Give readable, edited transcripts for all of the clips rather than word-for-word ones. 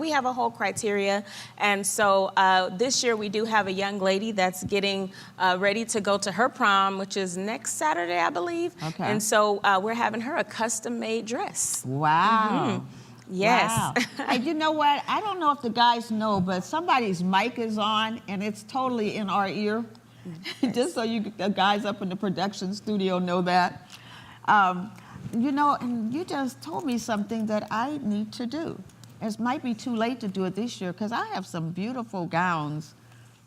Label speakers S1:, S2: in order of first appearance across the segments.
S1: We have a whole criteria, and so this year we do have a young lady that's getting ready to go to her prom, which is next Saturday, I believe.
S2: Okay.
S1: And so we're having her a custom-made dress.
S2: Wow.
S1: Yes.
S2: Wow. Hey, you know what? I don't know if the guys know, but somebody's mic is on, and it's totally in our ear.
S1: Yes.
S2: Just so the guys up in the production studio know that. You know, and you just told me something that I need to do. It might be too late to do it this year because I have some beautiful gowns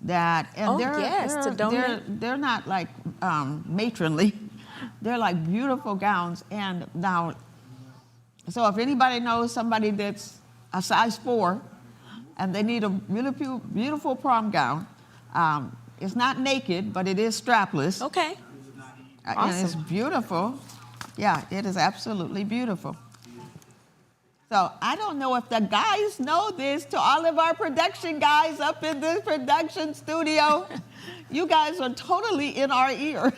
S2: that, and they're not like matronly. They're like beautiful gowns. And now, so if anybody knows somebody that's a size 4 and they need a beautiful, beautiful prom gown, it's not naked, but it is strapless.
S1: Okay.
S2: Awesome. And it's beautiful. Yeah, it is absolutely beautiful. So I don't know if the guys know this, to all of our production guys up in this production studio. You guys are totally in our ear.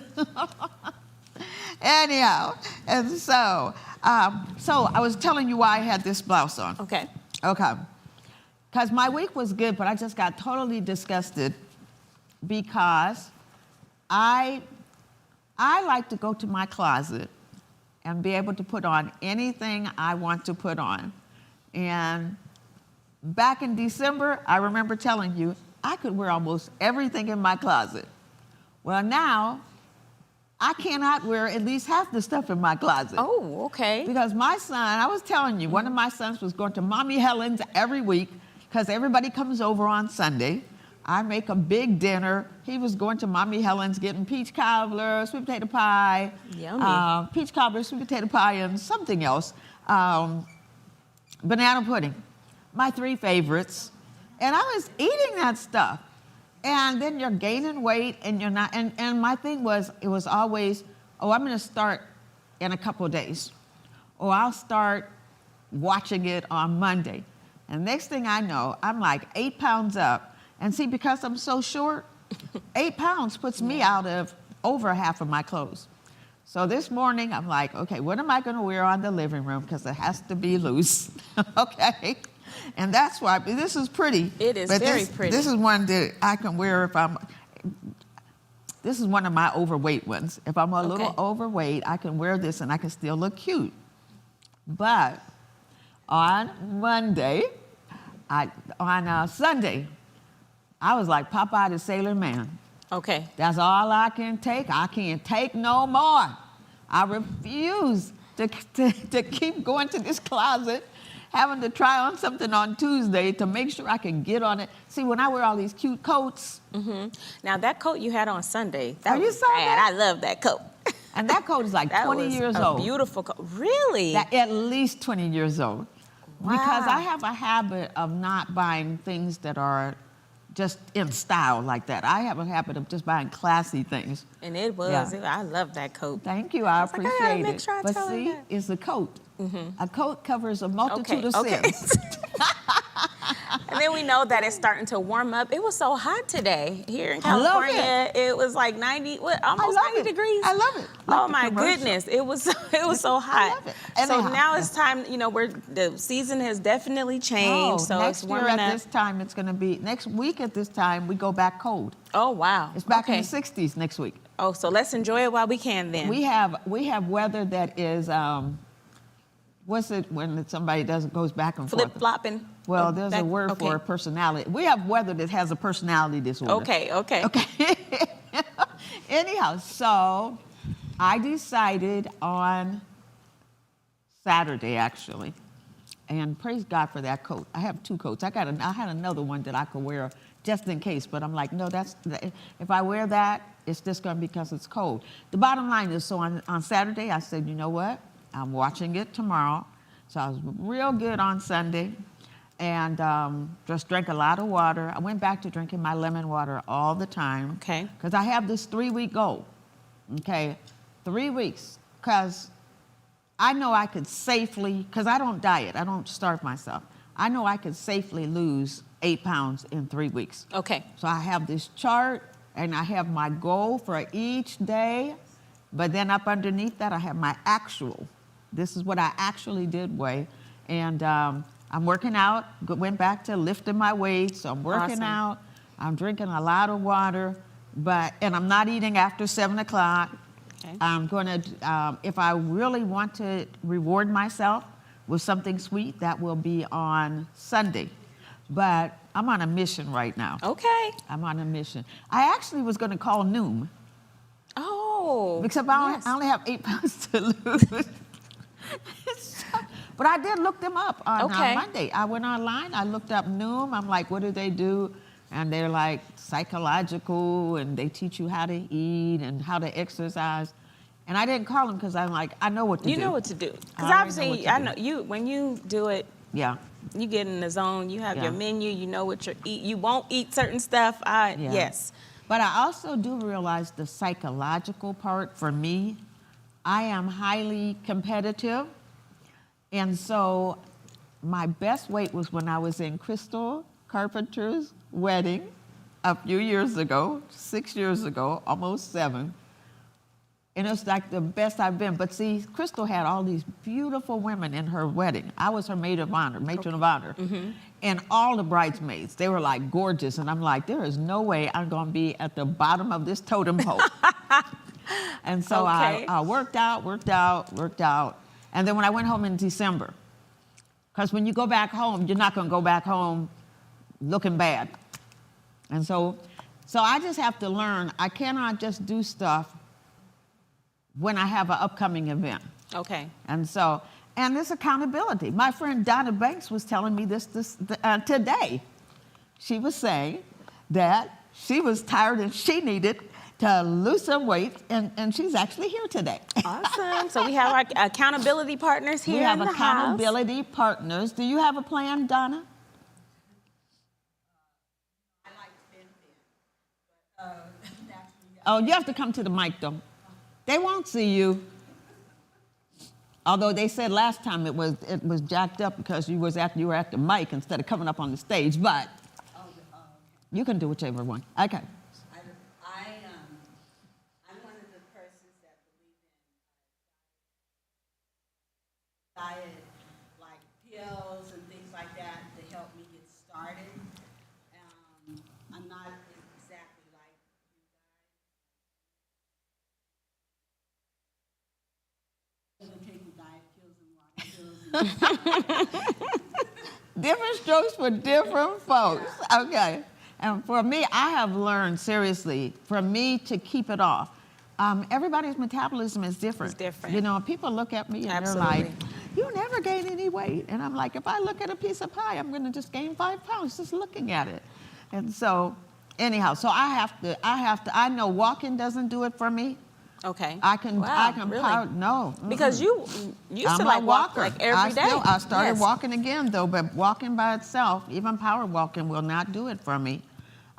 S2: Anyhow, and so I was telling you why I had this blouse on.
S1: Okay.
S2: Okay. Because my week was good, but I just got totally disgusted because I like to go to my closet and be able to put on anything I want to put on. And back in December, I remember telling you, I could wear almost everything in my closet. Well, now, I cannot wear at least half the stuff in my closet.
S1: Oh, okay.
S2: Because my son, I was telling you, one of my sons was going to Mommy Helen's every week because everybody comes over on Sunday. I make a big dinner. He was going to Mommy Helen's getting peach cobbler, sweet potato pie.
S1: Yummy.
S2: Peach cobbler, sweet potato pie, and something else. Banana pudding, my 3 favorites. And I was eating that stuff. And then you're gaining weight and you're not, and my thing was, it was always, oh, I'm gonna start in a couple of days. Or I'll start watching it on Monday. And next thing I know, I'm like 8 pounds up. And see, because I'm so short, 8 pounds puts me out of over half of my clothes. So this morning, I'm like, okay, what am I going to wear on the living room? Because it has to be loose, okay? And that's why, this is pretty.
S1: It is very pretty.
S2: This is one that I can wear if this is one of my overweight ones. If I'm a little overweight, I can wear this and I can still look cute. But on Sunday, I was like Popeye the Sailor Man.
S1: Okay.
S2: That's all I can take. I can't take no more. I refuse to keep going to this closet, having to try on something on Tuesday to make sure I can get on it. See, when I wear all these cute coats.
S1: Mm-hmm. Now, that coat you had on Sunday, that
S2: you
S1: was
S2: saw
S1: bad.
S2: that?
S1: I love that coat.
S2: And that coat is like 20 years old.
S1: Beautiful coat. Really?
S2: At least 20 years old.
S1: Wow.
S2: Because I have a habit of not buying things that are just in style like that. I have a habit of just buying classy things.
S1: And it was. I love that coat.
S2: Thank you. I appreciate
S1: make
S2: it.
S1: sure I
S2: but
S1: tell her
S2: see,
S1: that.
S2: it's a coat.
S1: Mm-hmm.
S2: A coat covers a multitude of sins.
S1: And then we know that it's starting to warm up. It was so hot today here in
S2: I love
S1: California. It was like 90, almost 90 degrees.
S2: I love it.
S1: Oh my goodness, it was so hot.
S2: I love it.
S1: So now it's time. You know, the season has definitely changed. So
S2: next
S1: it's
S2: year
S1: warming
S2: at
S1: up.
S2: this time, it's going to be next week at this time. We go back cold.
S1: Oh wow,
S2: it's back in the 60s next week.
S1: Oh, so let's enjoy it while we can then.
S2: We have weather that is. What's it when somebody goes back and forth?
S1: Flip-flopping.
S2: Well, there's a word for a personality. We have weather that has a personality disorder.
S1: Okay.
S2: Anyhow, so I decided on Saturday, actually, and praise God for that coat. I have 2 coats. I had another one that I could wear just in case, but I'm like, no, if I wear that, it's just going to be because it's cold. The bottom line is, so on Saturday, I said, you know what? I'm watching it tomorrow. So I was real good on Sunday and just drank a lot of water. I went back to drinking my lemon water all the time.
S1: Okay.
S2: Because I have this 3-week goal. Okay. 3 weeks. Because I know I could safely, because I don't diet, I don't starve myself. I know I could safely lose 8 pounds in 3 weeks.
S1: Okay.
S2: So I have this chart and I have my goal for each day. But then up underneath that, I have my actual. This is what I actually did weigh. And I'm working out, went back to lifting my weights, so I'm working
S1: Awesome.
S2: out, I'm drinking a lot of water, and I'm not eating after 7 o'clock.
S1: Okay.
S2: I'm going to, if I really want to reward myself with something sweet, that will be on Sunday. But I'm on a mission right now.
S1: Okay.
S2: I'm on a mission. I actually was going to call Noom,
S1: Oh.
S2: except
S1: yes.
S2: I only have 8 pounds to lose. But I did look them up on Monday. I went online, I looked up Noom. I'm like, what do they do? And they're like psychological, and they teach you how to eat and how to exercise. And I didn't call them because I'm like, I know what to do.
S1: You know what to do. Because
S2: I
S1: obviously, I know you, when you do it,
S2: Yeah.
S1: you get in the zone, you have
S2: Yeah.
S1: your menu, you know what you eat. You won't eat certain stuff. Yes.
S2: But I also do realize the psychological part for me. I am highly competitive. And so my best weight was when I was in Crystal Carpenter's wedding a few years ago, 6 years ago, almost 7. And it's like the best I've been. But see, Crystal had all these beautiful women in her wedding. I was her maid of honor, matron of honor. Mm-hmm. And all the bridesmaids, they were like gorgeous. And I'm like, there is no way I'm going to be at the bottom of this totem pole. And so I worked out. And then when I went home in December, because when you go back home, you're not going to go back home looking bad. And so I just have to learn, I cannot just do stuff when I have an upcoming event.
S1: Okay.
S2: And this accountability. My friend Donna Banks was telling me this today. She was saying that she was tired and she needed to lose some weight, and she's actually here today.
S1: Awesome. So we have our accountability partners here.
S2: We have
S1: in the
S2: accountability partners. Do you have a plan, Donna?
S3: I like thin,
S2: Oh, you have to come to the mic, though. They won't see you. Although they said last time it was jacked up because you were at the mic instead of coming up on the stage, but you can do whichever one. Okay.
S3: I'm one of the persons that believe in diet, like pills and things like that to help me get started. I'm not exactly like you guys. I'm taking diet pills and water pills.
S2: Different strokes for different folks. Okay. And for me, I have learned seriously, for me to keep it off. Everybody's metabolism is different.
S1: It's different.
S2: You know, people look at me and
S1: Absolutely.
S2: they're like, you never gain any weight. And I'm like, if I look at a piece of pie, I'm going to just gain 5 pounds just looking at it. And so, anyhow, so I know walking doesn't do it for me.
S1: Okay.
S2: I can
S1: really?
S2: no.
S1: Because you used
S2: I'm
S1: to
S2: a
S1: like walk
S2: walker.
S1: like every day.
S2: I started
S1: Yes.
S2: walking again though, but walking by itself, even power walking, will not do it for me.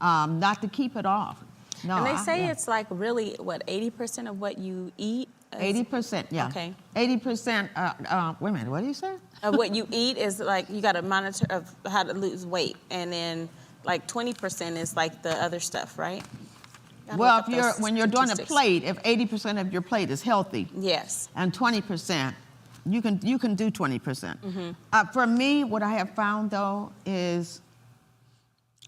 S2: Not to keep it off. No.
S1: And they say it's like really, 80% of what you eat?
S2: 80%, yeah.
S1: Okay.
S2: 80%, wait a minute, what do you say?
S1: Of what you eat is like, you got to monitor of how to lose weight. And then like 20% is like the other stuff, right? Gotta
S2: Well,
S1: look up those
S2: when you're doing a
S1: statistics.
S2: plate, if 80% of your plate is healthy,
S1: Yes.
S2: and 20%, you can do 20%.
S1: Mm-hmm.
S2: For me, what I have found though is,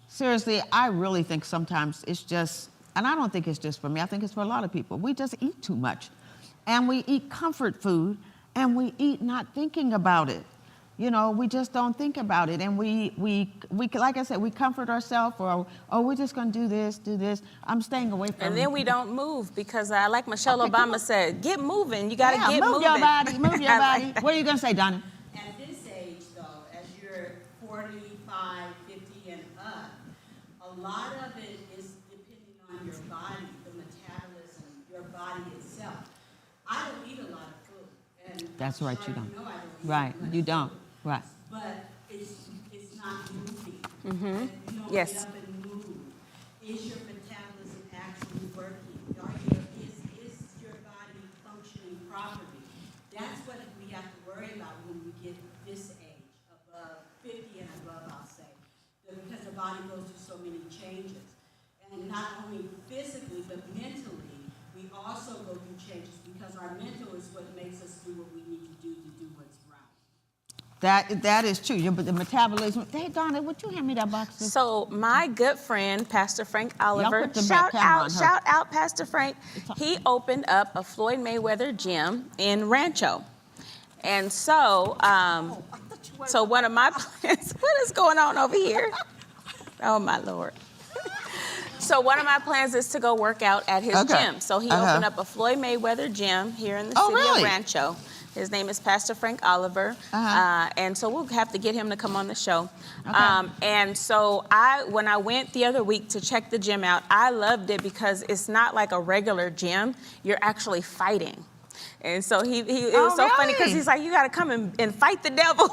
S2: seriously, I really think sometimes it's just, and I don't think it's just for me, I think it's for a lot of people. We just eat too much. And we eat comfort food, and we eat not thinking about it. You know, we just don't think about it. And we like I said, we comfort ourselves, or, oh, we're just going to do this. I'm staying away from
S1: And then we don't move because like Michelle
S2: Okay, come
S1: Obama
S2: on.
S1: said, get moving. You got to get
S2: move
S1: moving.
S2: your body, move your
S1: I
S2: body.
S1: like that.
S2: What are you going to say, Donna?
S3: At this age, though, as you're 45, 50, and up, a lot of it is depending on your body, the metabolism, your body itself. I don't eat a lot of food. And
S2: That's right, you
S3: I'm sure
S2: don't.
S3: know I don't eat
S2: Right,
S3: much
S2: you don't.
S3: food.
S2: Right.
S3: But it's not moving.
S1: Mm-hmm.
S3: You don't
S1: Yes.
S3: get up and move. Is your metabolism actually working? Is your body functioning properly? That's what we have to worry about when we get this age, above 50 and above, I'll say. Because the body goes through so many changes. And not only physically, but mentally, we also go through changes because our mental is what makes us do what we need to do what's right.
S2: That is true. But the metabolism. Hey, Donna, would you hand me that box?
S1: So my good friend, Pastor Frank Oliver,
S2: put the back camera on her.
S1: shout out, Pastor Frank. He opened up a Floyd Mayweather gym in Rancho. And so, so one of my plans, what is going on over here? Oh my Lord. So one of my plans is to go work out at his gym. So he opened up a Floyd Mayweather gym here in the city of Rancho. His name is Pastor Frank Oliver, and so we'll have to get him to come on the show. And so when I went the other week to check the gym out, I loved it because it's not like a regular gym. You're actually fighting. And so it was so funny because he's like, you got to come and fight the devil.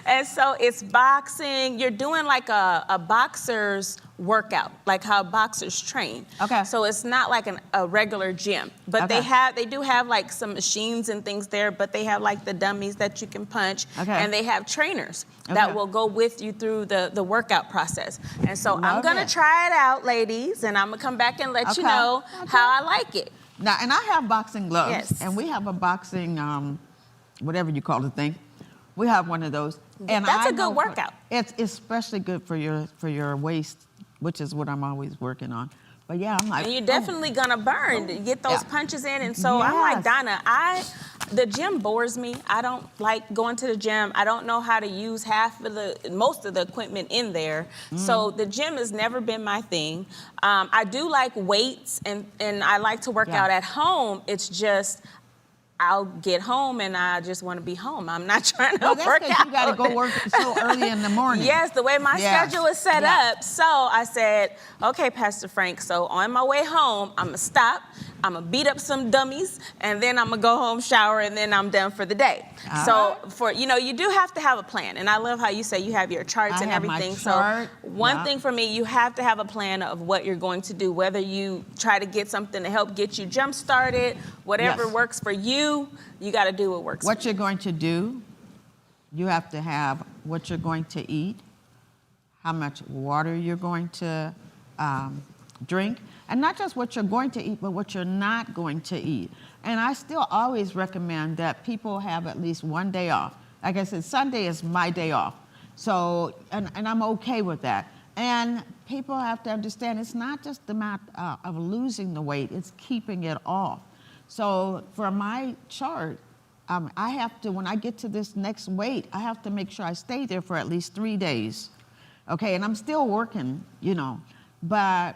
S1: And so it's boxing. You're doing like a boxer's workout, like how boxers train.
S2: Okay.
S1: So it's not like a regular gym, but they do have like some machines and things there, but they have like the dummies that you can punch, and they have trainers that will go with you through the workout process. And so I'm gonna try it out, ladies, and I'm gonna come back and let you know how I like it.
S2: Now, and I have boxing gloves, and we have a boxing, whatever you call the thing. We have one of those. And
S1: that's a good workout.
S2: It's especially good for your waist, which is what I'm always working on. But yeah, I'm like,
S1: and you're definitely gonna burn to get those punches in. And so I'm like, Donna, the gym bores me. I don't like going to the gym. I don't know how to use most of the equipment in there. So the gym has never been my thing. I do like weights and I like to work out at home. It's just, I'll get home and I just want to be home. I'm not trying to work out.
S2: You got to go work so early in the morning.
S1: Yes, the way my schedule is set up. So I said, okay, Pastor Frank, so on my way home, I'm going to stop. I'm going to beat up some dummies, and then I'm going to go home, shower, and then I'm done for the day. So you do have to have a plan. And I love how you say you have your charts and everything. So one thing for me, you have to have a plan of what you're going to do, whether you try to get something to help get you jump started, whatever works for you, you got to do what works for you.
S2: What you're going to do, you have to have what you're going to eat, how much water you're going to drink, and not just what you're going to eat, but what you're not going to eat. And I still always recommend that people have at least one day off. Like I said, Sunday is my day off. So, and I'm okay with that. And people have to understand it's not just the matter of losing the weight, it's keeping it off. So for my chart, I have to, when I get to this next weight, I have to make sure I stay there for at least 3 days. Okay, and I'm still working, but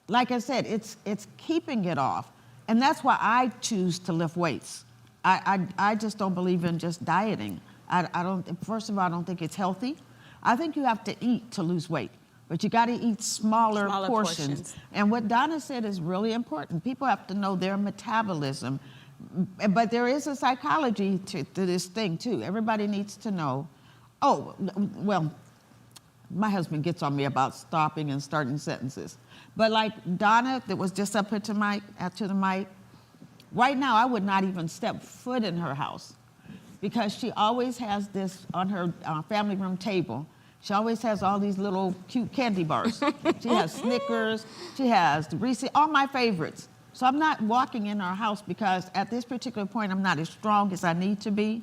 S2: like I said, it's keeping it off. And that's why I choose to lift weights. I just don't believe in just dieting. First of all, I don't think it's healthy. I think you have to eat to lose weight, but you got to eat smaller portions. And what Donna said is really important. People have to know their metabolism. But there is a psychology to this thing, too. Everybody needs to know, my husband gets on me about stopping and starting sentences. But like Donna, that was just up here to the mic, right now I would not even step foot in her house because she always has this on her family room table. She always has all these little cute candy bars. She has Snickers, she has the Reese, all my favorites. So I'm not walking in our house because at this particular point I'm not as strong as I need to be,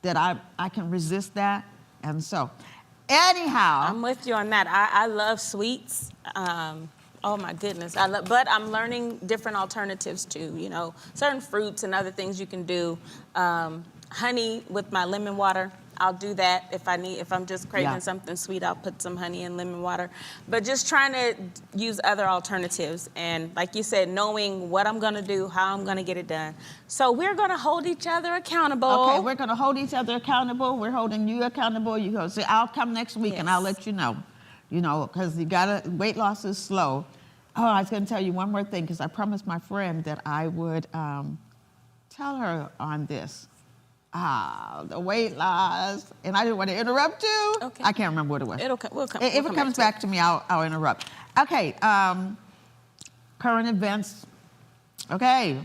S2: that I can resist that. And so, anyhow.
S1: I'm with you on that. I love sweets. Oh my goodness. But I'm learning different alternatives too, certain fruits and other things you can do. Honey with my lemon water. I'll do that if I'm just craving something sweet, I'll put some honey and lemon water. But just trying to use other alternatives. And like you said, knowing what I'm gonna do, how I'm gonna get it done. So we're gonna hold each other accountable.
S2: Okay, we're gonna hold each other accountable. We're holding you accountable. You go say, I'll come next week and I'll let you know. Because weight loss is slow. Oh, I was gonna tell you one more thing because I promised my friend that I would tell her on this. The weight loss, and I didn't want to interrupt you.
S1: Okay.
S2: I can't remember what it was. If it comes back to me, I'll interrupt. Okay, current events. Okay,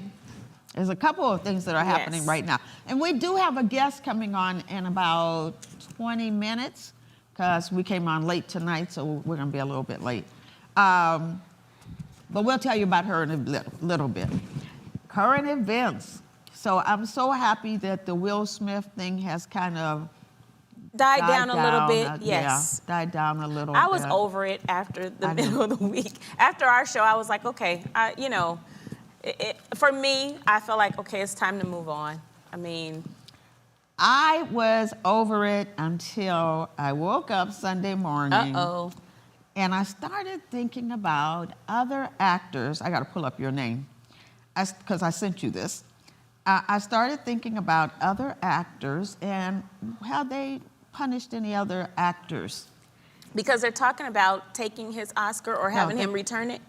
S2: there's a couple of things that are happening right now. And we do have a guest coming on in about 20 minutes, because we came on late tonight, so we're going to be a little bit late. But we'll tell you about her in a little bit. Current events. So I'm so happy that the Will Smith thing has kind of
S1: Died down a little bit,
S2: Yeah,
S1: yes.
S2: died down a little
S1: I
S2: bit.
S1: was over it after the
S2: I know.
S1: middle of the week. After our show, I was like, okay, for me, I felt like, okay, it's time to move on. I mean,
S2: I was over it until I woke up Sunday morning.
S1: uh-oh.
S2: And I started thinking about other actors. I got to pull up your name because I sent you this. I started thinking about other actors and how they punished any other actors.
S1: Because they're talking about taking his Oscar or having him return it.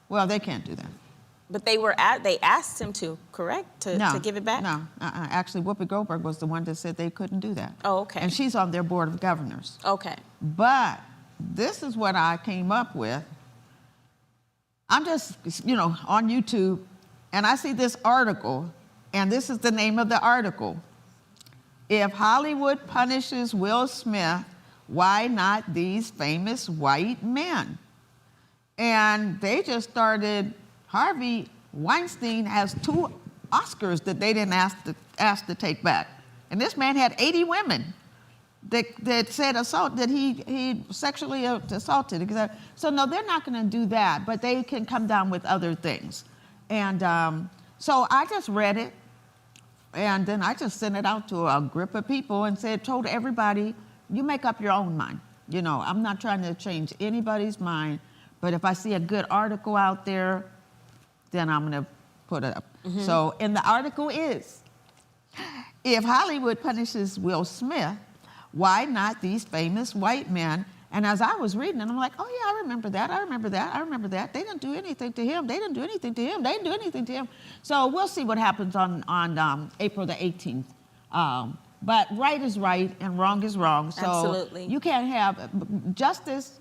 S2: Well, they can't do that.
S1: But they asked him to, correct? To give it back?
S2: No. Actually, Whoopi Goldberg was the one that said they couldn't do that.
S1: Oh, okay.
S2: And she's on their board of governors.
S1: Okay.
S2: But this is what I came up with. I'm just, on YouTube, and I see this article, and this is the name of the article. If Hollywood punishes Will Smith, why not these famous white men? And they just started, Harvey Weinstein has 2 Oscars that they didn't ask to take back. And this man had 80 women that said assault, that he sexually assaulted. So no, they're not going to do that, but they can come down with other things. And so I just read it, and then I just sent it out to a group of people and told everybody, you make up your own mind. I'm not trying to change anybody's mind, but if I see a good article out there, then I'm going to put it up. Mm-hmm. So, and the article is, if Hollywood punishes Will Smith, why not these famous white men? And as I was reading it, I'm like, oh yeah, I remember that. They didn't do anything to him. They didn't do anything to him. So we'll see what happens on April the 18th. But right is right and wrong is wrong. So
S1: absolutely.
S2: You can't have, justice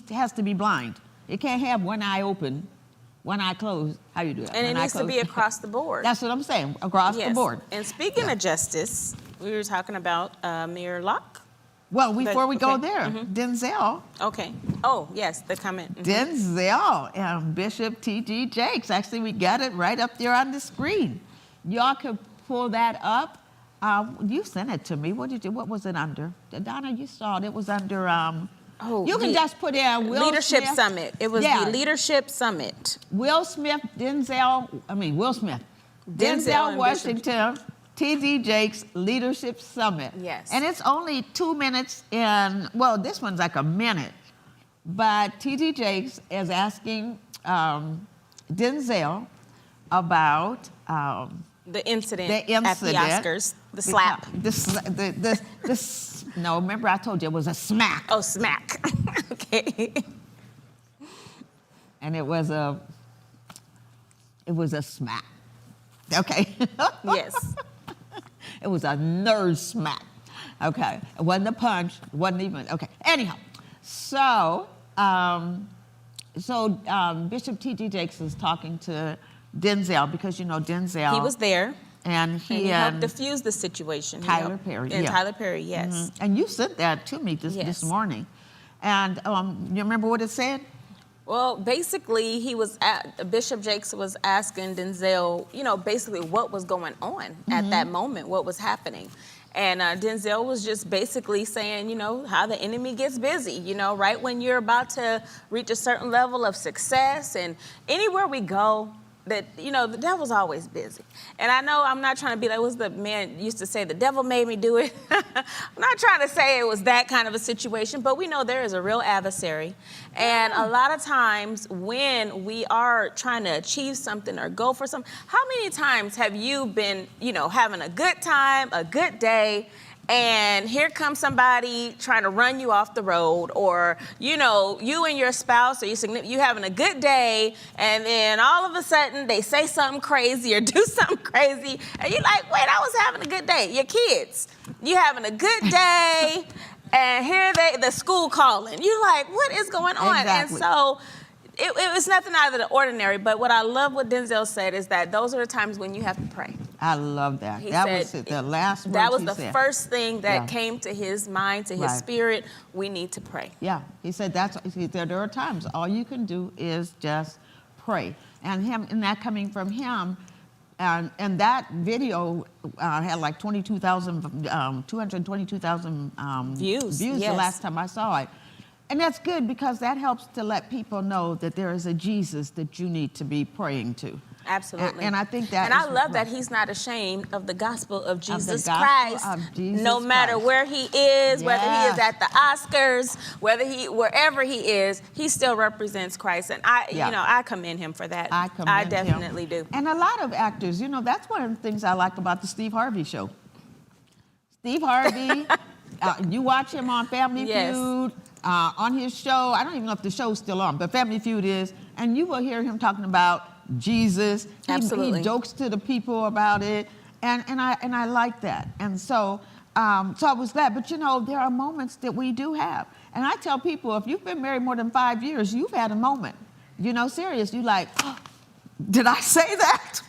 S2: has to be blind. It can't have one eye open, one eye closed. How you do that?
S1: And it needs to be across the board.
S2: That's what I'm saying, across the board.
S1: And speaking of justice, we were talking about Mayor Locke.
S2: Well, before we go there, Denzel.
S1: Okay. Oh, yes, the comment.
S2: Denzel and Bishop T.D. Jakes. Actually, we got it right up there on the screen. Y'all can pull that up. You sent it to me. What was it under? Donna, you saw it. It was under, you can just put in Will
S1: Leadership
S2: Smith.
S1: Summit. It was the Leadership Summit.
S2: Will Smith, Denzel Washington, T.D. Jakes Leadership Summit.
S1: Yes.
S2: And it's only 2 minutes this one's like a minute. But T.D. Jakes is asking Denzel about
S1: the incident at the Oscars, the slap.
S2: No, remember I told you it was a smack.
S1: Oh, smack. Okay.
S2: And it was a smack. Okay.
S1: Yes.
S2: It was a nerve smack. Okay. It wasn't a punch. It wasn't even, okay. Anyhow, so Bishop T.D. Jakes is talking to Denzel because, Denzel.
S1: He was there.
S2: And he
S1: helped diffuse the situation.
S2: Tyler Perry.
S1: And Tyler Perry, yes.
S2: Mm-hmm. And you sent that to me this morning. And you remember what it said?
S1: Well, basically, Bishop Jakes was asking Denzel, basically what was going on at that moment, what was happening. And Denzel was just basically saying, how the enemy gets busy, right when you're about to reach a certain level of success, and anywhere we go, that, the devil's always busy. And I know I'm not trying to be like, what's the man used to say, the devil made me do it. I'm not trying to say it was that kind of a situation, but we know there is a real adversary. And a lot of times when we are trying to achieve something or go for something, how many times have you been, having a good time, a good day, and here comes somebody trying to run you off the road, or, you and your spouse or you having a good day, and then all of a sudden they say something crazy or do something crazy, and you're like, wait, I was having a good day. Your kids, you having a good day, and here the school calling. You're like, what is going on?
S2: Exactly.
S1: And so it was nothing out of the ordinary, but what I love what Denzel said is that those are the times when you have to pray.
S2: I love that.
S1: He
S2: that
S1: said,
S2: was the last word
S1: That was
S2: he
S1: the
S2: said.
S1: first thing that came to his mind, to his spirit. We need to pray.
S2: Yeah, he said there are times all you can do is just pray. And that coming from him, And that video had like 222,000
S1: Views,
S2: the
S1: yes.
S2: last time I saw it. And that's good because that helps to let people know that there is a Jesus that you need to be praying to.
S1: Absolutely.
S2: And I think that
S1: And I
S2: is
S1: love that
S2: right.
S1: he's not ashamed of the gospel of Jesus
S2: gospel
S1: Christ.
S2: of Jesus
S1: No matter
S2: Christ.
S1: where he is, whether he is
S2: Yes.
S1: at the Oscars, wherever he is, he still represents Christ. And I commend him for that.
S2: I commend
S1: definitely
S2: him.
S1: do.
S2: And a lot of actors, that's one of the things I like about the Steve Harvey show. Steve Harvey, you watch him on Family
S1: Yes.
S2: Feud, on his show. I don't even know if the show's still on, but Family Feud is, and you will hear him talking about Jesus.
S1: Absolutely.
S2: He jokes to the people about it, and I like that. And so I was glad. But there are moments that we do have, and I tell people, if you've been married more than 5 years, you've had a moment. Serious. You like, oh, did I say that?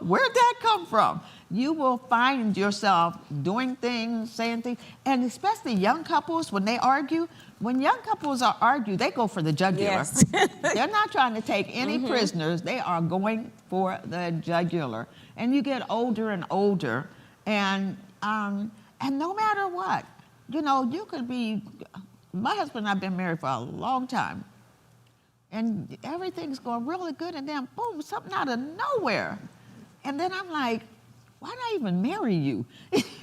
S2: Where'd that come from? You will find yourself doing things, saying things, and especially young couples, when they argue, when young couples argue, they go for the jugular.
S1: Yes.
S2: They're not trying to take any prisoners. They are going for the jugular. And you get older and older, and no matter what, you could be, my husband and I have been married for a long time, and everything's going really good, and then boom, something out of nowhere. And then I'm like, why did I even marry you?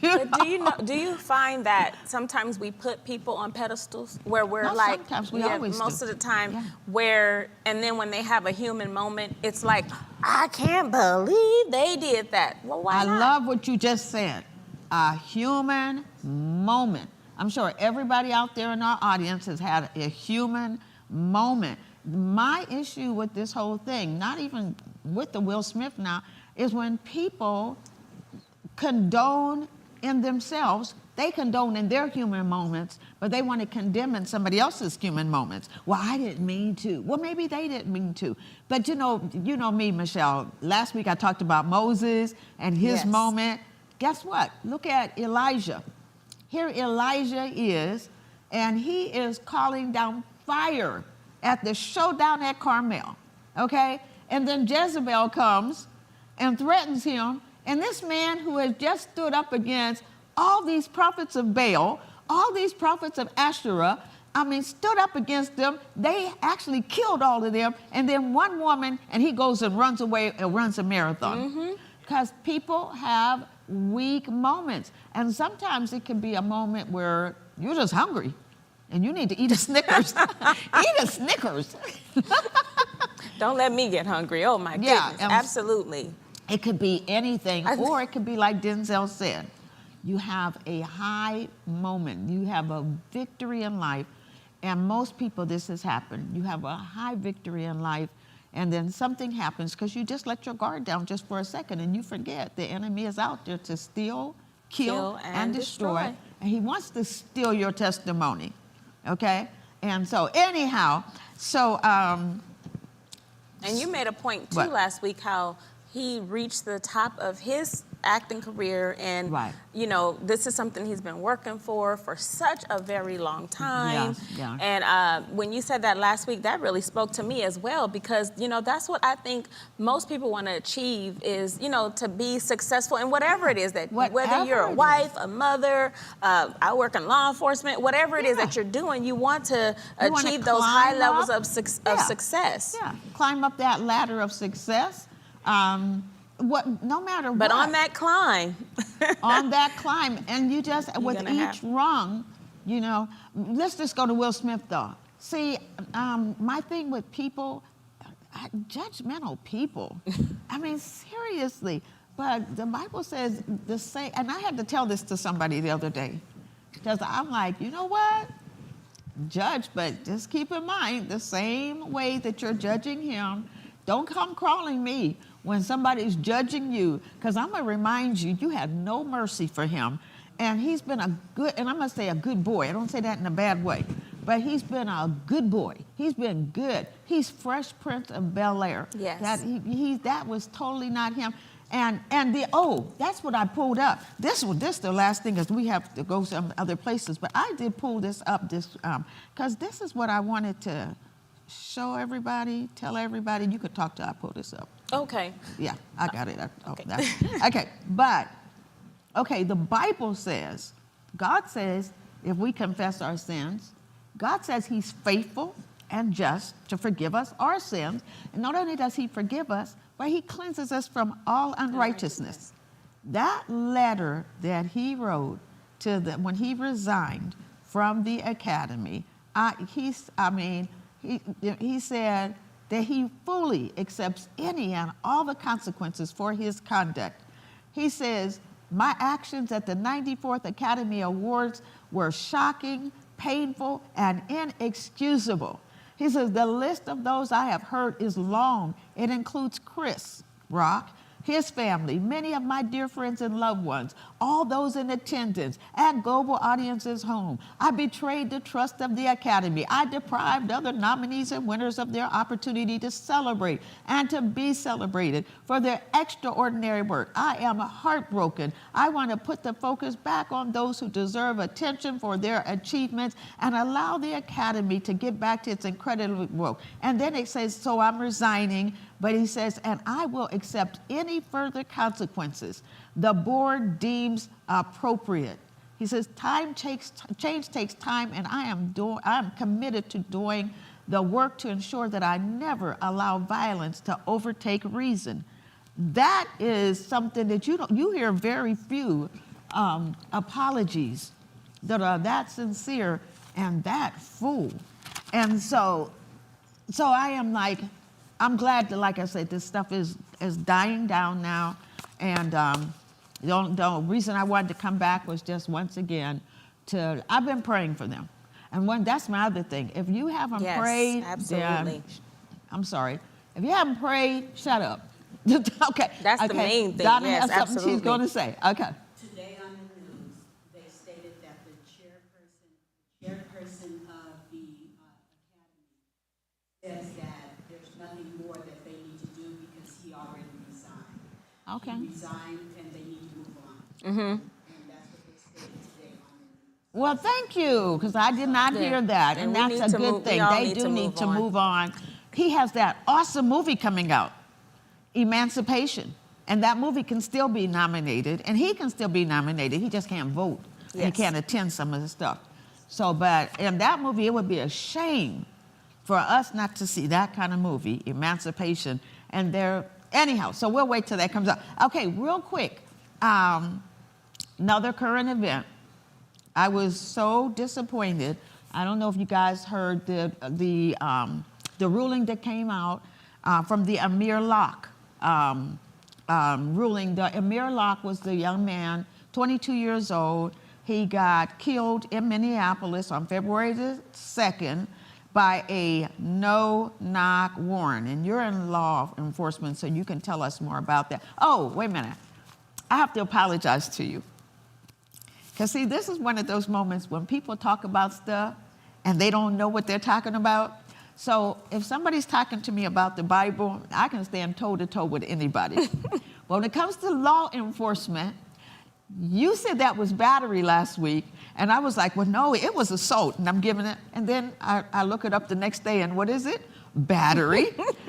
S1: But do you find that sometimes we put people on pedestals where we're
S2: Not
S1: like,
S2: sometimes, we always
S1: most
S2: do.
S1: of the time,
S2: Yeah.
S1: and then when they have a human moment, it's like, I can't believe they did that. Well, why
S2: I
S1: not?
S2: love what you just said. A human moment. I'm sure everybody out there in our audience has had a human moment. My issue with this whole thing, not even with the Will Smith now, is when people condone in themselves, they condone in their human moments, but they want to condemn in somebody else's human moments. Well, I didn't mean to. Well, maybe they didn't mean to. But you know me, Michelle. Last week I talked about Moses and his
S1: Yes.
S2: moment. Guess what? Look at Elijah. Here Elijah is, and he is calling down fire at the showdown at Carmel, okay? And then Jezebel comes and threatens him, and this man who has just stood up against all these prophets of Baal, all these prophets of Asherah, stood up against them. They actually killed all of them, and then one woman, and he goes and runs away and runs a marathon. Because people have weak moments, and sometimes it can be a moment where you're just hungry, and you need to eat a Snickers. Eat a Snickers.
S1: Don't let me get hungry. Oh, my
S2: Yeah,
S1: goodness. Absolutely.
S2: It could be anything, or it could be like Denzel said. You have a high moment. You have a victory in life, and most people, this has happened. You have a high victory in life, and then something happens because you just let your guard down just for a second, and you forget the enemy is out there to steal, kill, and destroy. And he wants to steal your testimony, okay? And so anyhow, and
S1: you made a point, too,
S2: What?
S1: last week, how he reached the top of his acting career, and
S2: Right.
S1: this is something he's been working for such a very long time.
S2: Yes, yeah.
S1: And when you said that last week, that really spoke to me as well, because that's what I think most people want to achieve is to be successful in whatever it is that whether you're a
S2: Whatever it
S1: wife, a mother, I work in law enforcement, whatever it is
S2: Yeah.
S1: that you're doing, you want to
S2: You wanna
S1: achieve those high
S2: climb
S1: levels
S2: up.
S1: of
S2: Yeah.
S1: success.
S2: Yeah, climb up that ladder of success. No matter what.
S1: But on that climb,
S2: on that climb, and you just, with
S1: gonna
S2: each rung, let's just go to Will Smith though. See, my thing with people, judgmental people. Seriously. But the Bible says the same, and I had to tell this to somebody the other day, because I'm like, you know what? Judge, but just keep in mind, the same way that you're judging him, don't come crawling me when somebody's judging you, because I'm going to remind you, you had no mercy for him. And he's been a good, and I'm going to say a good boy. I don't say that in a bad way, but he's been a good boy. He's been good. He's Fresh Prince of Bel-Air.
S1: Yes.
S2: That was totally not him. And that's what I pulled up. This the last thing, is we have to go some other places, but I did pull this up because this is what I wanted to show everybody, tell everybody. You could talk till I pull this up.
S1: Okay.
S2: Yeah, I got it.
S1: Okay.
S2: Okay, but, okay, the Bible says, God says, if we confess our sins, God says he's faithful and just to forgive us our sins. And not only does he forgive us, but he cleanses us from all unrighteousness. That letter that he wrote when he resigned from the academy, he said that he fully accepts any and all the consequences for his conduct. He says, my actions at the 94th Academy Awards were shocking, painful, and inexcusable. He says, the list of those I have hurt is long. It includes Chris Rock, his family, many of my dear friends and loved ones, all those in attendance at Global Audience's home. I betrayed the trust of the Academy. I deprived other nominees and winners of their opportunity to celebrate and to be celebrated for their extraordinary work. I am heartbroken. I want to put the focus back on those who deserve attention for their achievements and allow the Academy to get back to its incredible work. And then it says, so I'm resigning. But he says, and I will accept any further consequences the board deems appropriate. He says, change takes time, and I am committed to doing the work to ensure that I never allow violence to overtake reason. That is something that you hear very few apologies that are that sincere and that full. And so I am like, I'm glad that, like I said, this stuff is dying down now. And the reason I wanted to come back was just once again I've been praying for them. And that's my other thing. If you haven't prayed,
S1: absolutely.
S2: I'm sorry. If you haven't prayed, shut up. Okay.
S1: That's the main thing.
S2: Donna
S1: yes,
S2: has something
S1: absolutely.
S2: she's going to say. Okay.
S3: Today on the news, they stated that the chairperson of the academy says that there's nothing more that they need to do because he already resigned.
S2: Okay.
S3: He resigned and they need to move on. Mm-hmm. And that's what they stated today on the news.
S2: Well, thank you, because I did not hear that, and that's a good thing. They do need to move on. He has that awesome movie coming out, Emancipation, and that movie can still be nominated, and he can still be nominated. He just can't vote. Yes. He can't attend some of the stuff. So, but in that movie, it would be a shame for us not to see that kind of movie, Emancipation, and anyhow, so we'll wait till that comes out. Okay, real quick, another current event. I was so disappointed. I don't know if you guys heard the ruling that came out from the Amir Locke ruling. The Amir Locke was the young man, 22 years old. He got killed in Minneapolis on February the 2nd by a no-knock warrant. And you're in law enforcement, so you can tell us more about that. Oh, wait a minute. I have to apologize to you. Because, see, this is one of those moments when people talk about stuff and they don't know what they're talking about. So if somebody's talking to me about the Bible, I can stand toe-to-toe with anybody. But when it comes to law enforcement, you said that was battery last week, and I was like, well, no, it was assault, and I'm giving it. And then I look it up the next day, and what is it? Battery.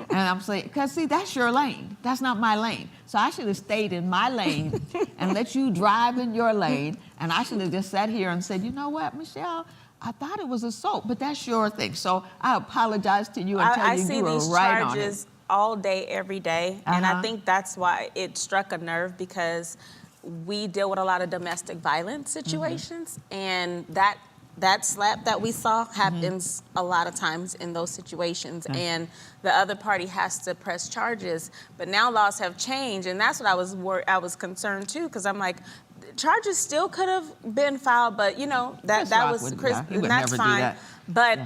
S2: And I'm saying, because, see, that's your lane. That's not my lane. So I should have stayed in my lane and let you drive in your lane, and I should have just sat here and said, you know what, Michelle, I thought it was assault, but that's your thing. So I apologize to you and tell you you were right on it.
S1: I see these charges all day, every day, and I think that's why it struck a nerve, because we deal with a lot of domestic violence situations, and that slap that we saw happens a lot of times in those situations, and the other party has to press charges. But now laws have changed, and that's what I was concerned too, because I'm like, charges still could have been filed, but you know that was Chris, and that's fine. But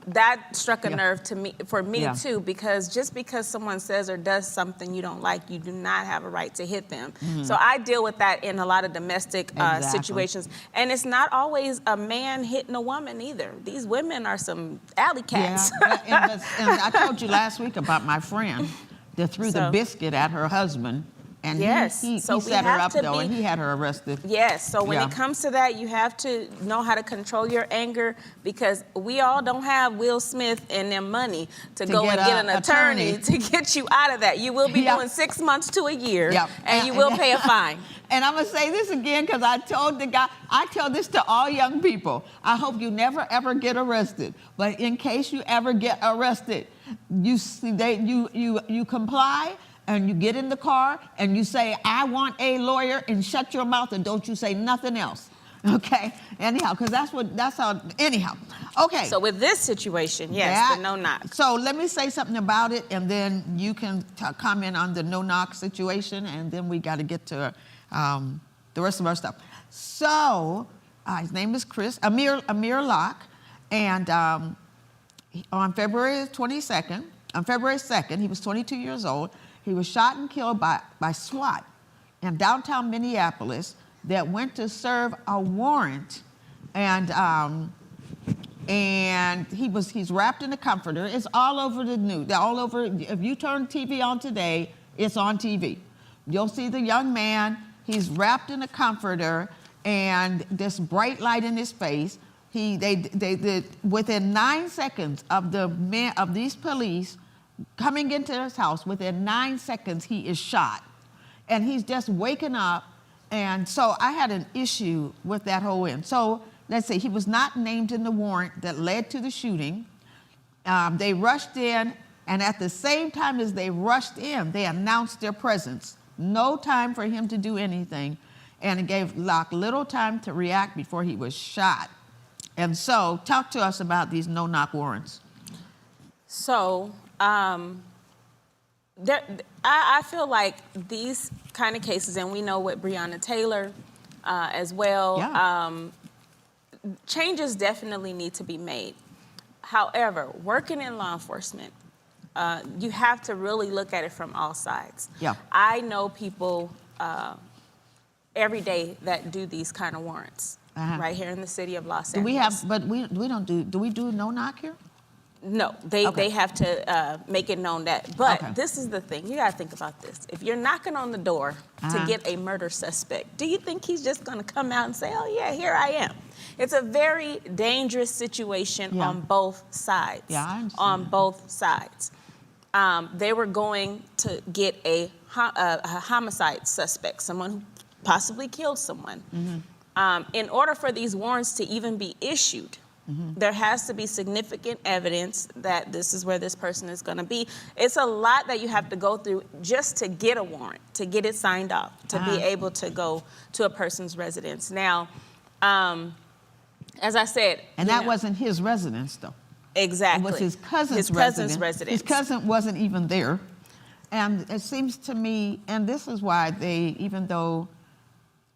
S1: that struck a nerve for me too, because just because someone says or does something you don't like, you do not have a right to hit them. So I deal with that in a lot of domestic situations, and it's not always a man hitting a woman either. These women are some alley cats.
S2: Yeah, and I told you last week about my friend that threw the biscuit at her husband, And
S1: Yes.
S2: he
S1: So we
S2: set her
S1: have
S2: up,
S1: to
S2: though,
S1: be-
S2: and he had her arrested.
S1: Yes, so when
S2: Yeah.
S1: it comes to that, you have to know how to control your anger, because we all don't have Will Smith and them money to go
S2: get
S1: and get
S2: a
S1: an attorney to get you out of that. You will be
S2: Yeah.
S1: doing 6 months to a year,
S2: Yep.
S1: and you will pay a fine.
S2: And I'm gonna say this again, because I told the guy, I tell this to all young people. I hope you never ever get arrested. But in case you ever get arrested, you comply, and you get in the car and you say, I want a lawyer, and shut your mouth and don't you say nothing else. Okay? Anyhow, because that's how, anyhow. Okay.
S1: So with this situation, yes, the no knock.
S2: So let me say something about it, and then you can comment on the no knock situation, and then we got to get to the rest of our stuff. So his name is Amir Locke, and on February 2nd, he was 22 years old. He was shot and killed by SWAT in downtown Minneapolis that went to serve a warrant, and he's wrapped in a comforter. It's all over the news. All over. If you turn TV on today, it's on TV. You'll see the young man. He's wrapped in a comforter, and this bright light in his face. Within 9 seconds of these police coming into his house, within 9 seconds he is shot, and he's just waking up. And so I had an issue with that whole end. So let's say he was not named in the warrant that led to the shooting. They rushed in, and at the same time as they rushed in, they announced their presence. No time for him to do anything, and it gave Locke little time to react before he was shot. And so, talk to us about these no-knock warrants.
S1: So, I feel like these kind of cases, and we know with Breonna Taylor as well,
S2: Yeah.
S1: Changes definitely need to be made. However, working in law enforcement, you have to really look at it from all sides.
S2: Yeah.
S1: I know people every day that do these kind of warrants right here in the city of Los Angeles.
S2: Do we do no-knock here?
S1: No, they have to make it known that. But this is the thing. You got to think about this. If you're knocking on the door to get a murder suspect, do you think he's just going to come out and say, oh, yeah, here I am? It's a very dangerous situation on both sides.
S2: Yeah, I understand.
S1: On both sides. They were going to get a homicide suspect, someone who possibly killed someone. Mm-hmm. In order for these warrants to even be issued, there has to be significant evidence that this is where this person is going to be. It's a lot that you have to go through just to get a warrant, to get it signed off, to be able to go to a person's residence. Now, as I said...
S2: And that wasn't his residence, though.
S1: Exactly.
S2: It was his cousin's residence. His cousin wasn't even there. And it seems to me, and this is why even though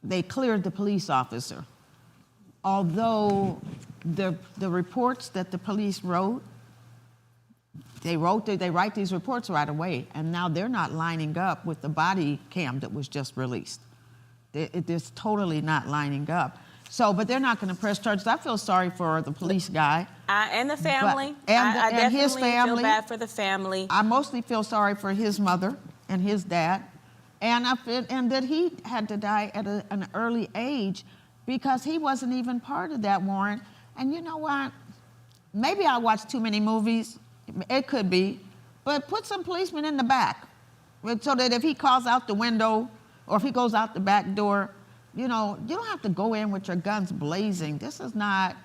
S2: they cleared the police officer, although the reports that the police wrote, they write these reports right away, and now they're not lining up with the body cam that was just released. It's totally not lining up. So, but they're not going to press charges. I feel sorry for the police guy.
S1: And the family.
S2: And his family.
S1: Feel bad for the family.
S2: I mostly feel sorry for his mother and his dad, and that he had to die at an early age because he wasn't even part of that warrant. And you know what? Maybe I watched too many movies. It could be. But put some policemen in the back so that if he calls out the window or if he goes out the back door, you don't have to go in with your guns blazing. This is not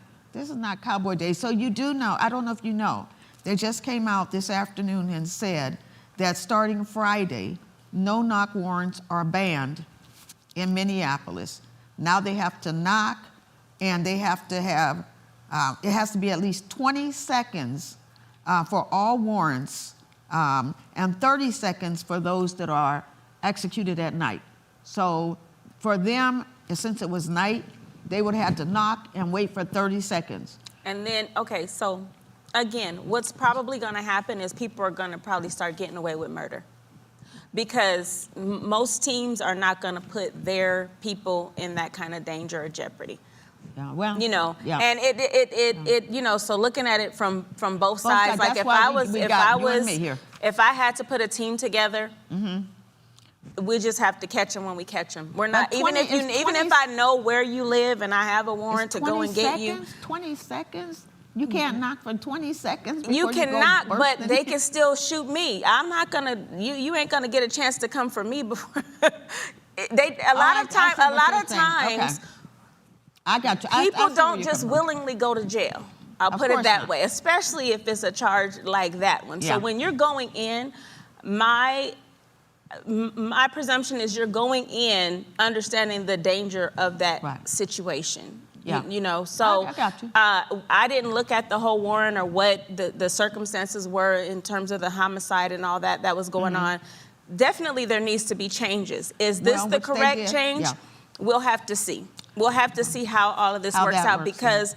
S2: Cowboy Days. So you do know, I don't know if you know, they just came out this afternoon and said that starting Friday, no-knock warrants are banned in Minneapolis. Now they have to knock, and they have to have, it has to be at least 20 seconds for all warrants, and 30 seconds for those that are executed at night. So for them, since it was night, they would have to knock and wait for 30 seconds.
S1: And then, okay, so again, what's probably going to happen is people are going to probably start getting away with murder, because most teams are not going to put their people in that kind of danger or jeopardy.
S2: Yeah, well,
S1: Yeah. And it so looking at it from both sides, like if I had to put a team together, We just have to catch them when we catch them. We're not,
S2: But
S1: even if I know where you live and I have a warrant to go and get you.
S2: 20 seconds? You can't knock for 20 seconds.
S1: You
S2: before
S1: can
S2: go
S1: knock, but
S2: bursting
S1: they
S2: in?
S1: can still shoot me. I'm not gonna. You ain't gonna get a chance to come for me before. A lot of times,
S2: Okay. I got you.
S1: people
S2: I see where
S1: don't
S2: you're
S1: just
S2: coming from.
S1: willingly go to jail. I'll
S2: Of
S1: put it
S2: course
S1: that
S2: not.
S1: way, especially if it's a charge like that one.
S2: Yeah.
S1: So when you're going in, my presumption is you're going in understanding the danger of that
S2: Right.
S1: situation.
S2: Yeah.
S1: You know, so
S2: I got you.
S1: I didn't look at the whole warrant or what the circumstances were in terms of the homicide and all that was going on. Definitely there needs to be changes. Is this
S2: Well,
S1: the
S2: which they
S1: correct
S2: did.
S1: change?
S2: Yeah.
S1: We'll have to see. We'll have to see how all of this
S2: How
S1: works
S2: that
S1: out
S2: works,
S1: because,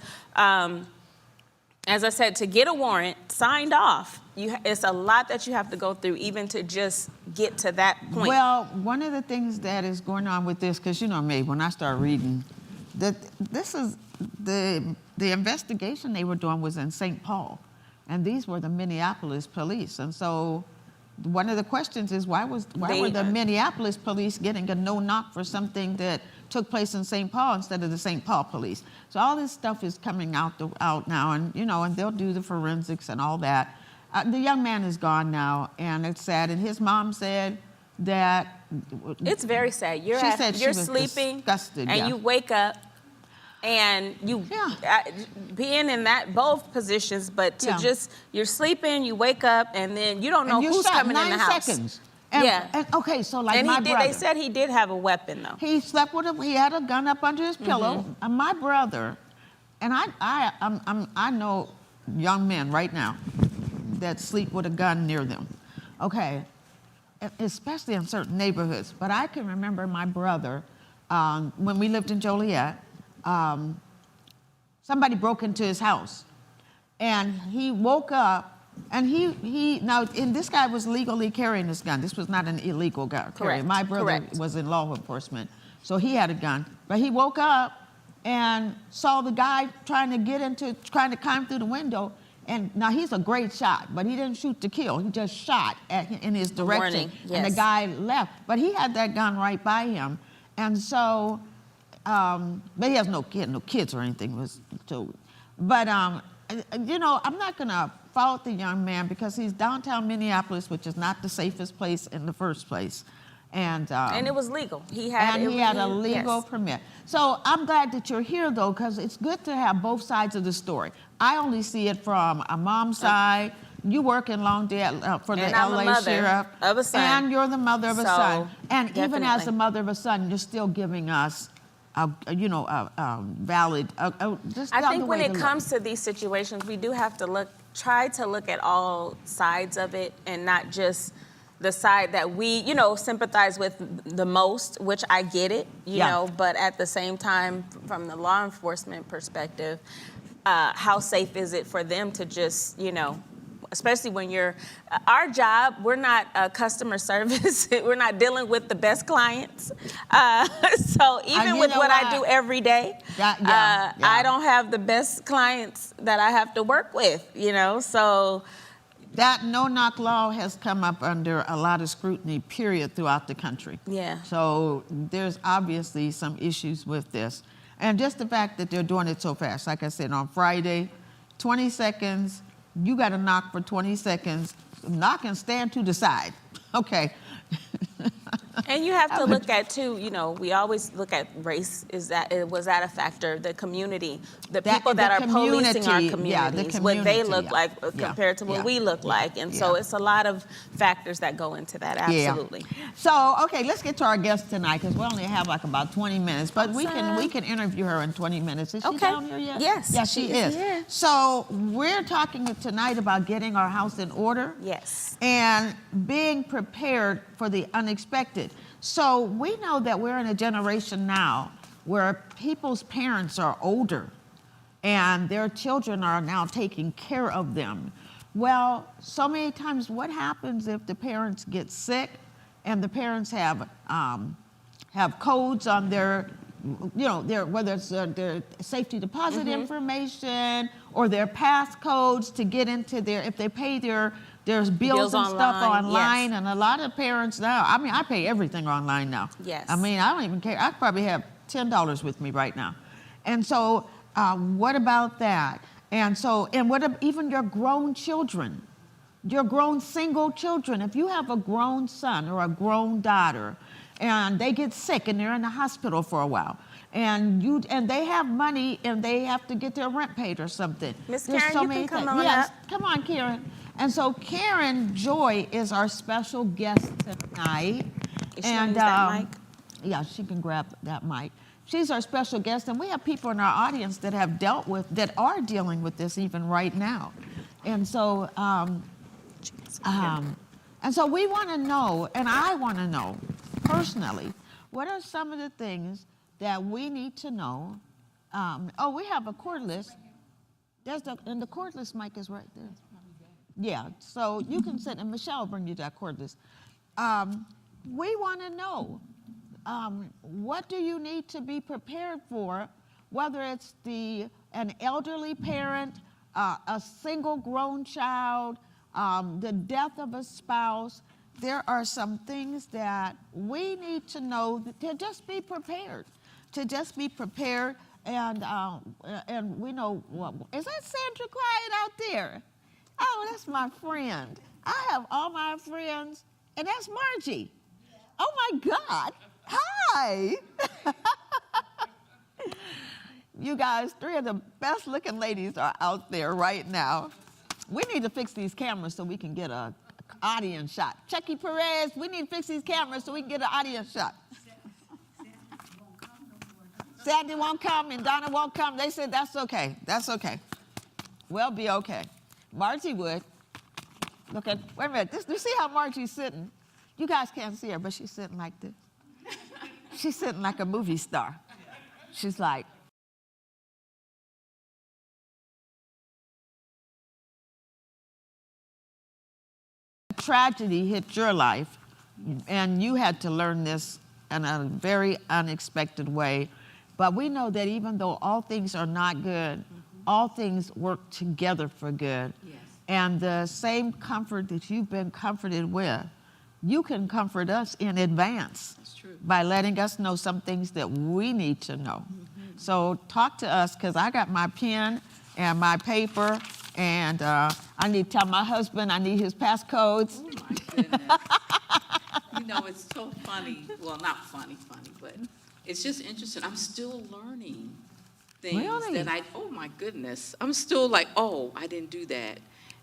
S1: as I said, to get a warrant signed off, it's a lot that you have to go through even to just get to that point.
S2: Well, one of the things that is going on with this, because you know me, when I start reading, that this is the investigation they were doing was in St. Paul, and these were the Minneapolis police, and so one of the questions is why were the Minneapolis police getting a no-knock for something that took place in St. Paul instead of the St. Paul police? So all this stuff is coming out now, and you know, and they'll do the forensics and all that. The young man is gone now, and it's sad. And his mom said that
S1: it's very sad. You're
S2: She said she
S1: you're
S2: was
S1: sleeping,
S2: disgusted,
S1: and
S2: yeah.
S1: you wake up, and you being in both positions, but to
S2: Yeah.
S1: you're sleeping, you wake up, and then you don't know
S2: and you
S1: who's
S2: shot
S1: coming in
S2: 9
S1: the house.
S2: seconds. And,
S1: Yeah.
S2: And, okay, so like
S1: And
S2: my brother.
S1: they said he did have a weapon though.
S2: He slept with he had a gun up under his pillow. And my brother, and I know young men right now that sleep with a gun near them. Okay, especially in certain neighborhoods. But I can remember my brother when we lived in Joliet. Somebody broke into his house, and he woke up. And and this guy was legally carrying this gun. This was not an illegal gun.
S1: Correct.
S2: My brother
S1: Correct.
S2: was in law enforcement, so he had a gun. But he woke up and saw the guy trying to climb through the window. And now he's a great shot, but he didn't shoot to kill. He just shot in his direction.
S1: Warning,
S2: And the
S1: yes.
S2: guy left. But he had that gun right by him. And so, but he has no kids or anything. But, you know, I'm not going to fault the young man because he's downtown Minneapolis, which is not the safest place in the first place. And
S1: it was legal. He had
S2: a legal
S1: yes.
S2: permit. So I'm glad that you're here, though, because it's good to have both sides of the story. I only see it from a mom's side. You work in Lawndale for the
S1: And I'm a
S2: LA
S1: mother
S2: sheriff.
S1: of a son.
S2: And you're the mother of a
S1: So,
S2: son. And even as
S1: definitely.
S2: a mother of a son, you're still giving us valid. Just
S1: I
S2: the
S1: think
S2: other
S1: when
S2: way
S1: it
S2: to look.
S1: comes to these situations, we do have to try to look at all sides of it and not just the side that we, sympathize with the most, which I get it, you know, but at the same time, from the law enforcement perspective, how safe is it for them to just, especially when our job, we're not customer service. We're not dealing with the best clients. So even with what I do every day, I don't have the best clients that I have to work with, so.
S2: That no-knock law has come up under a lot of scrutiny, period, throughout the country.
S1: Yeah.
S2: So there's obviously some issues with this. And just the fact that they're doing it so fast. Like I said, on Friday, 20 seconds, you got to knock for 20 seconds. Knock and stand to the side. Okay.
S1: And you have to look at, too, we always look at race. Was that a factor? The community, the people that are policing our communities, what they look like compared to what we look like. And so it's a lot of factors that go into that, absolutely.
S2: Yeah. So, okay, let's get to our guest tonight because we only have like about 20 minutes, but we can interview her in 20 minutes. Is she down here yet?
S1: Yes.
S2: Yes, she is.
S1: Here.
S2: So we're talking tonight about getting our house in order.
S1: Yes.
S2: And being prepared for the unexpected. So we know that we're in a generation now where people's parents are older and their children are now taking care of them. Well, so many times what happens if the parents get sick and the parents have codes on their, whether it's their safety deposit information or their passcodes to get into their, if they pay their bills
S1: Bills
S2: and stuff
S1: online,
S2: online.
S1: yes.
S2: And a lot of parents now, I mean, I pay everything online now.
S1: Yes.
S2: I mean, I don't even care. I probably have $10 with me right now. And so what about that? And so, and even your grown children, your grown single children, if you have a grown son or a grown daughter and they get sick and they're in the hospital for a while, and they have money and they have to get their rent paid or something.
S1: Miss
S2: There's
S1: Karen,
S2: so
S1: you
S2: many
S1: can come
S2: things.
S1: on
S2: Yes,
S1: up.
S2: come on, Karen. And so Karen Joy is our special guest tonight.
S1: Is she gonna use that mic?
S2: Yeah, she can grab that mic. She's our special guest, and we have people in our audience that are dealing with this even right now. And so, and so we want to know, and I want to know personally, what are some of the things that we need to know? We have a cordless. And the cordless mic is right there. Yeah, so you can sit, and Michelle will bring you that cordless. We want to know, what do you need to be prepared for, whether it's an elderly parent, a single grown child, the death of a spouse. There are some things that we need to know to just be prepared, and we know, is that Sandra quiet out there? Oh, that's my friend. I have all my friends, and that's Margie. Oh my God, hi. You guys, 3 of the best looking ladies are out there right now. We need to fix these cameras so we can get an audience shot. Chucky Perez, we need to fix these cameras so we can get an audience shot. Sandy won't come and Donna won't come. They said that's okay. That's okay. We'll be okay. Margie would. Look at, wait a minute. You see how Margie's sitting? You guys can't see her, but she's sitting like this. She's sitting like a movie star. She's like, tragedy hit your life, and you had to learn this in a very unexpected way. But we know that even though all things are not good, all things work together for good.
S4: Yes.
S2: And the same comfort that you've been comforted with, you can comfort us in advance.
S4: That's true.
S2: By letting us know some things that we need to know. So talk to us, because I got my pen and my paper, and I need to tell my husband I need his passcodes.
S4: Oh my goodness. You know, it's so funny. Well, not funny, but it's just interesting. I'm still learning things
S2: Really?
S4: that oh my goodness. I'm still like, oh, I didn't do that.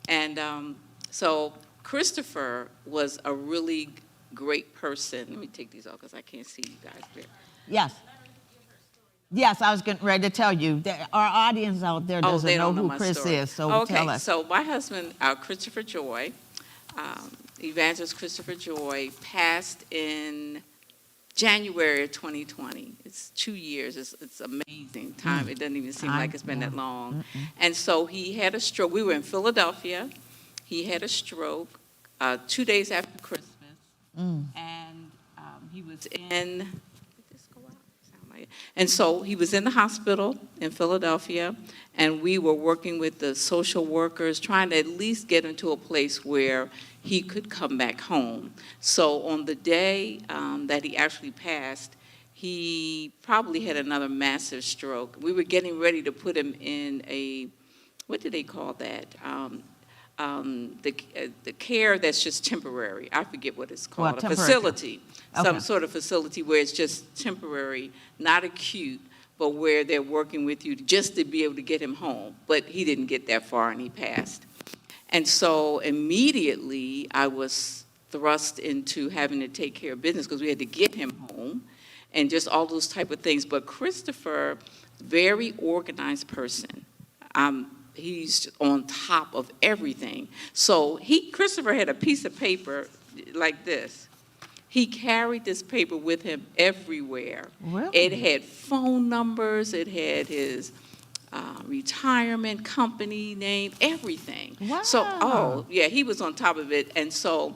S4: And so Christopher was a really great person. Let me take these off because I can't see you guys there.
S2: Yes. Yes, I was getting ready to tell you that our audience out there doesn't
S4: they
S2: know
S4: don't know
S2: who
S4: my
S2: Chris
S4: story.
S2: is, so
S4: Okay,
S2: tell us.
S4: so my husband, Christopher Joy, Evangelist Christopher Joy, passed in January of 2020. It's 2 years. It's amazing time. It doesn't even seem like it's been that long. And so he had a stroke. We were in Philadelphia. He had a stroke 2 days after Christmas. And he was in, did this go out? Sound like it. And so he was in the hospital in Philadelphia, and we were working with the social workers, trying to at least get him to a place where he could come back home. So on the day that he actually passed, he probably had another massive stroke. We were getting ready to put him in a, what do they call that? The care that's just temporary. I forget what it's called.
S2: Temporary.
S4: A facility.
S2: Okay.
S4: Some sort of facility where it's just temporary, not acute, but where they're working with you just to be able to get him home. But he didn't get that far, and he passed. And so immediately I was thrust into having to take care of business because we had to get him home and just all those type of things. But Christopher, very organized person. He's on top of everything. So Christopher had a piece of paper like this. He carried this paper with him everywhere.
S2: Really?
S4: It had phone numbers, it had his retirement company name, everything.
S2: Wow.
S4: So, he was on top of it. And so,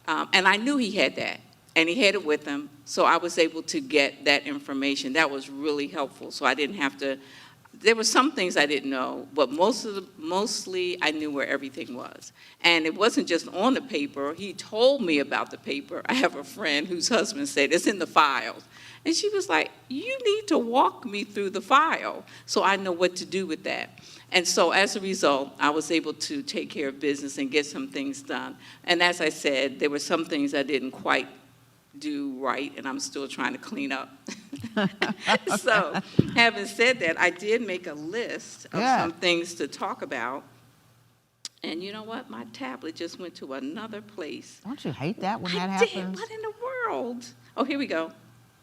S4: and I knew he had that, and he had it with him. So I was able to get that information. That was really helpful. So I didn't have to there were some things I didn't know, but mostly I knew where everything was. And it wasn't just on the paper. He told me about the paper. I have a friend whose husband said, it's in the files. And she was like, you need to walk me through the file so I know what to do with that. And so as a result, I was able to take care of business and get some things done. And as I said, there were some things I didn't quite do right, and I'm still trying to clean up. So, having said that, I did make a list of some things to talk about. And you know what? My tablet just went to another place.
S2: Don't you hate that when that
S4: I
S2: happens?
S4: did. What in the world? Oh, here we go.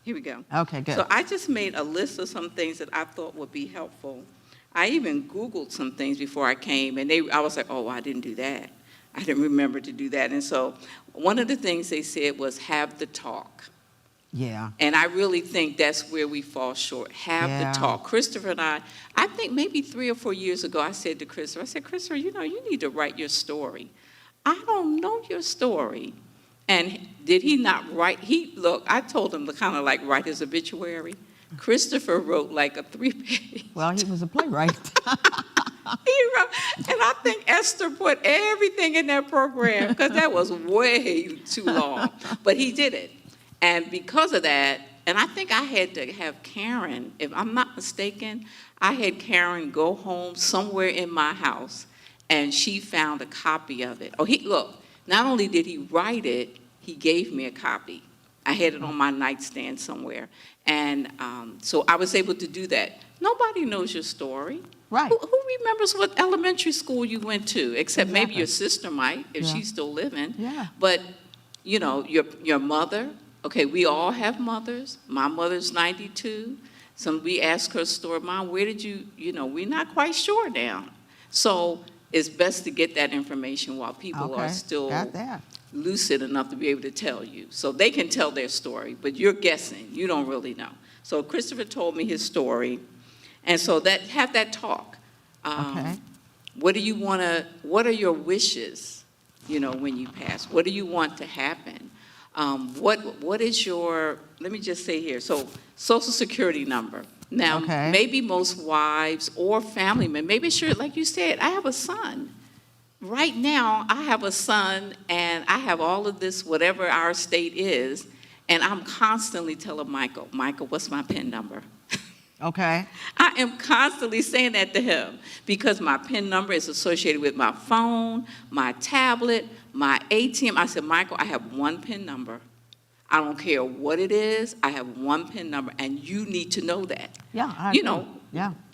S4: Here we go.
S2: Okay, good.
S4: So I just made a list of some things that I thought would be helpful. I even Googled some things before I came, and I was like, oh, I didn't do that. I didn't remember to do that. And so one of the things they said was have the talk.
S2: Yeah.
S4: And I really think that's where we fall short. Have the talk. Christopher and I think maybe 3 or 4 years ago, I said to Christopher, you need to write your story. I don't know your story. And did he not write? Look, I told him to kind of like write his obituary. Christopher wrote like a 3-page.
S2: Well, he was a playwright.
S4: He wrote, and I think Esther put everything in that program because that was way too long. But he did it. And because of that, and I think I had to have Karen, if I'm not mistaken, I had Karen go home somewhere in my house, and she found a copy of it. Oh, look, not only did he write it, he gave me a copy. I had it on my nightstand somewhere. And so I was able to do that. Nobody knows your story.
S2: Right.
S4: Who remembers what elementary school you went to, except maybe your sister might, if she's still living.
S2: Yeah.
S4: But, your mother, okay, we all have mothers. My mother's 92. We ask her a story, Mom, where did we're not quite sure now. So it's best to get that information while people are still lucid enough to be able to tell you. So they can tell their story, but you're guessing. You don't really know. So Christopher told me his story. And so have that talk. What are your wishes, when you pass? What do you want to happen? What is your, let me just say here, so Social Security number. Now, maybe most wives or family members, maybe sure, like you said, I have a son. Right now, I have a son, and I have all of this, whatever our estate is, and I'm constantly telling Michael, what's my PIN number?
S2: Okay.
S4: I am constantly saying that to him because my PIN number is associated with my phone, my tablet, my ATM. I said, Michael, I have one PIN number. I don't care what it is. I have one PIN number, and you need to know that.
S2: Yeah.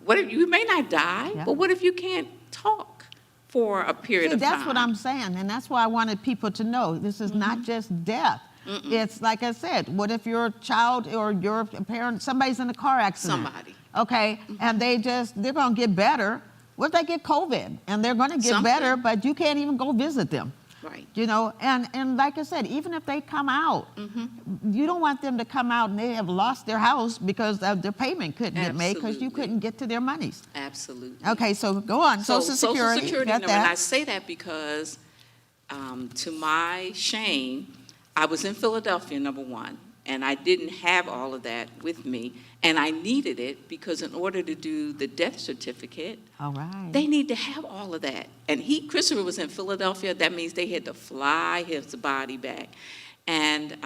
S4: What if you may not die, but what if you can't talk for a period of time?
S2: That's what I'm saying, and that's why I wanted people to know this is not just death. It's like I said, what if your child or your parent, somebody's in a car accident?
S4: Somebody.
S2: Okay, and they're going to get better. What if they get COVID? And they're going to get better, but you can't even go visit them.
S4: Right.
S2: And like I said, even if they come out, you don't want them to come out and they have lost their house because their payment couldn't get made because you couldn't get to their monies.
S4: Absolutely.
S2: Okay, so go on. Social Security.
S4: Social Security number, and I say that because, to my shame, I was in Philadelphia, number one, and I didn't have all of that with me, and I needed it because in order to do the death certificate, they need to have all of that. And Christopher was in Philadelphia. That means they had to fly his body back. And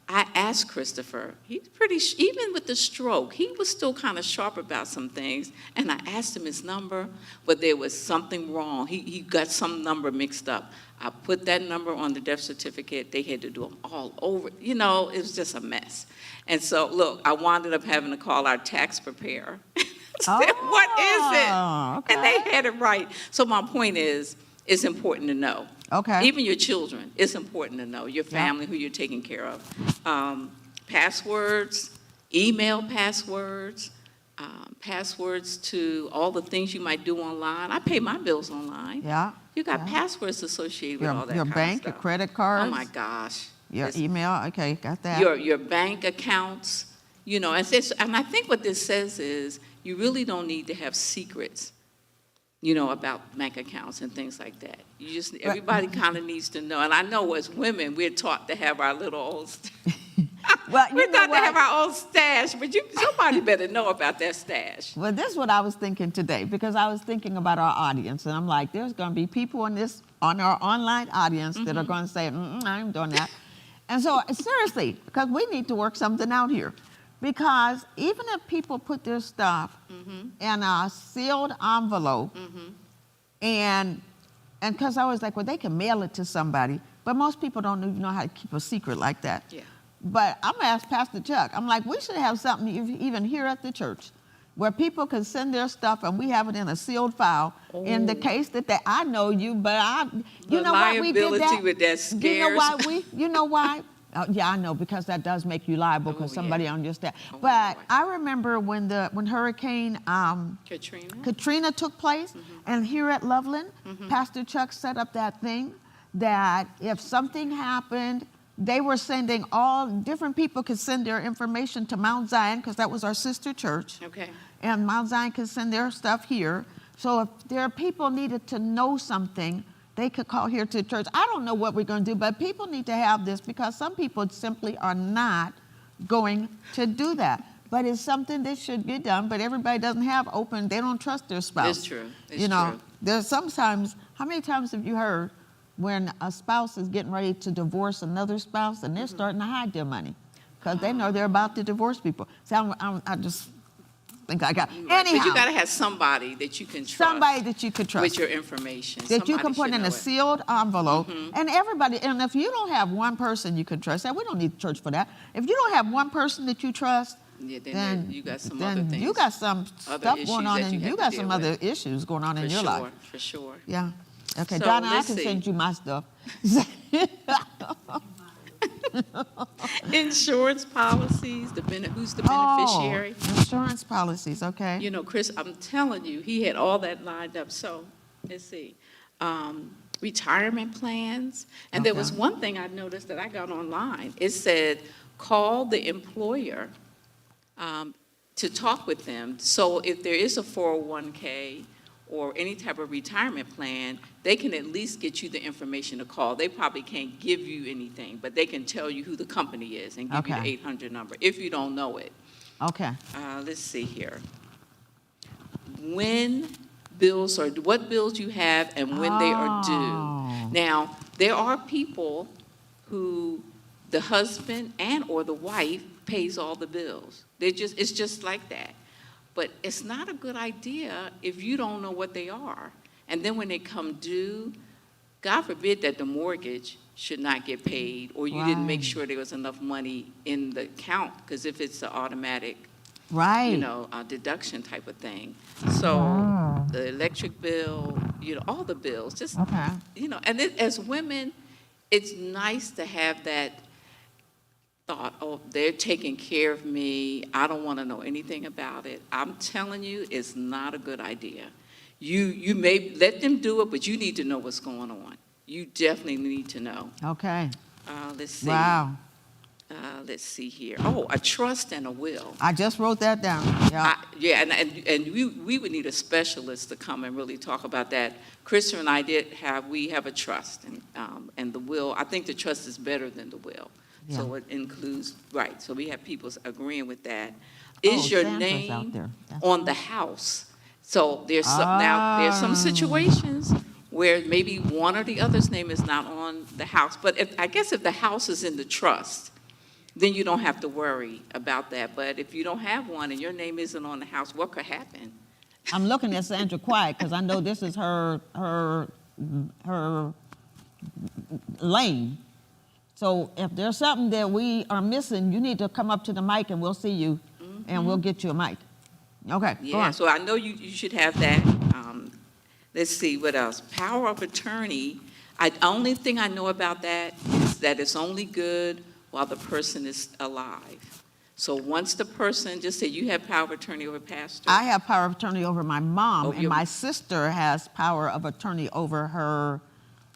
S4: I asked Christopher, he's pretty, even with the stroke, he was still kind of sharp about some things. And I asked him his number, but there was something wrong. He got some number mixed up. I put that number on the death certificate. They had to do them all over. It was just a mess. And so, look, I wound up having to call our tax preparer. What is it?
S2: Okay.
S4: And they had it right. So my point is, it's important to know.
S2: Okay.
S4: Even your children, it's important to know. Your family, who you're taking care of. Passwords, email passwords, passwords to all the things you might do online. I pay my bills online.
S2: Yeah.
S4: You got passwords associated with all that
S2: your
S4: kind
S2: bank,
S4: of stuff.
S2: your credit cards.
S4: Oh my gosh.
S2: Your email. Okay, got that.
S4: Your bank accounts. And I think what this says is you really don't need to have secrets, about bank accounts and things like that. Everybody kind of needs to know. And I know as women, we're taught to have our little
S2: Well, you
S4: We
S2: know
S4: got to
S2: what?
S4: have our own stash, but somebody better know about that stash.
S2: Well, this is what I was thinking today, because I was thinking about our audience, and I'm like, there's going to be people on our online audience that are going to say, I ain't doing that. And so, seriously, because we need to work something out here. Because even if people put their stuff in a sealed envelope, and because I was like, well, they can mail it to somebody, but most people don't even know how to keep a secret like that.
S4: Yeah.
S2: But I'm going to ask Pastor Chuck. I'm like, we should have something even here at the church where people can send their stuff and we have it in a sealed file in the case that I know you, but you know why we did
S4: liability
S2: that?
S4: with that scares.
S2: You know why? Yeah, I know, because that does make you liable because somebody on your staff. But
S4: boy.
S2: I remember when Hurricane Katrina took place, and here at Loveland, Pastor Chuck set up that thing that if something happened, they were sending all different people could send their information to Mount Zion, because that was our sister church.
S4: Okay.
S2: And Mount Zion could send their stuff here. So if there are people needed to know something, they could call here to the church. I don't know what we're going to do, but people need to have this, because some people simply are not going to do that. But it's something that should get done, but everybody doesn't have open, they don't trust their spouse.
S4: It's true.
S2: There's sometimes, how many times have you heard when a spouse is getting ready to divorce another spouse and they're starting to hide their money because they know they're about to divorce people? So I just think I got,
S4: Right.
S2: anyhow.
S4: But you got to have somebody that you can trust.
S2: Somebody that you could trust.
S4: With your information.
S2: That you can
S4: Somebody
S2: put
S4: should
S2: in
S4: know
S2: a
S4: it.
S2: sealed envelope. And everybody, and if you don't have one person you can trust, and we don't need church for that. If you don't have one person that you trust,
S4: Yeah,
S2: then
S4: you got some
S2: then
S4: other things.
S2: you got some
S4: Other
S2: stuff
S4: issues
S2: going on,
S4: that
S2: and
S4: you have
S2: you
S4: to
S2: got
S4: deal
S2: some
S4: with.
S2: other issues going on in your life.
S4: For sure.
S2: Yeah. Okay,
S4: So,
S2: Donna, I
S4: let's
S2: can
S4: see.
S2: send you my stuff.
S4: Insurance policies, who's the
S2: Oh,
S4: beneficiary?
S2: insurance policies, okay.
S4: You know, Chris, I'm telling you, he had all that lined up. So, let's see. Retirement plans. And there was
S2: Okay.
S4: one thing I noticed that I got online. It said, call the employer to talk with them. So if there is a 401k or any type of retirement plan, they can at least get you the information to call. They probably can't give you anything, but they can tell you who the company is and give you the
S2: Okay.
S4: 800 number if you don't know it.
S2: Okay.
S4: Let's see here. What bills you have and when they are
S2: Oh.
S4: due. Now, there are people who the husband and or the wife pays all the bills. It's just like that. But it's not a good idea if you don't know what they are. And then when they come due, God forbid that the mortgage should not get paid, or you didn't make
S2: Right.
S4: sure there was enough money in the account, because if it's an automatic,
S2: Right.
S4: a deduction type of thing. So the electric bill, all the bills, just,
S2: Okay.
S4: and as women, it's nice to have that thought, oh, they're taking care of me. I don't want to know anything about it. I'm telling you, it's not a good idea. You may let them do it, but you need to know what's going on. You definitely need to know.
S2: Okay.
S4: Let's see.
S2: Wow.
S4: Let's see here. Oh, a trust and a will.
S2: I just wrote that down. Yeah.
S4: Yeah, and we would need a specialist to come and really talk about that. Christopher and I we have a trust, and the will, I think the trust is better than the will.
S2: Yeah.
S4: So it includes, right, so we have people agreeing with that.
S2: Oh,
S4: Is your
S2: Sandra's out
S4: name
S2: there. That's
S4: on the house? So there's some situations where maybe one or the other's name is not on the house. But I guess if the house is in the trust, then you don't have to worry about that. But if you don't have one and your name isn't on the house, what could happen?
S2: I'm looking at Sandra quiet because I know this is her lane. So if there's something that we are missing, you need to come up to the mic and we'll see you, and we'll get you a mic. Okay, go
S4: Yeah,
S2: on.
S4: so I know you should have that. Let's see, what else? Power of attorney. Only thing I know about that is that it's only good while the person is alive. So once the person, just say you have power of attorney over pastor.
S2: I have power of attorney over my mom,
S4: Oh,
S2: and
S4: your-
S2: my sister has power of attorney over her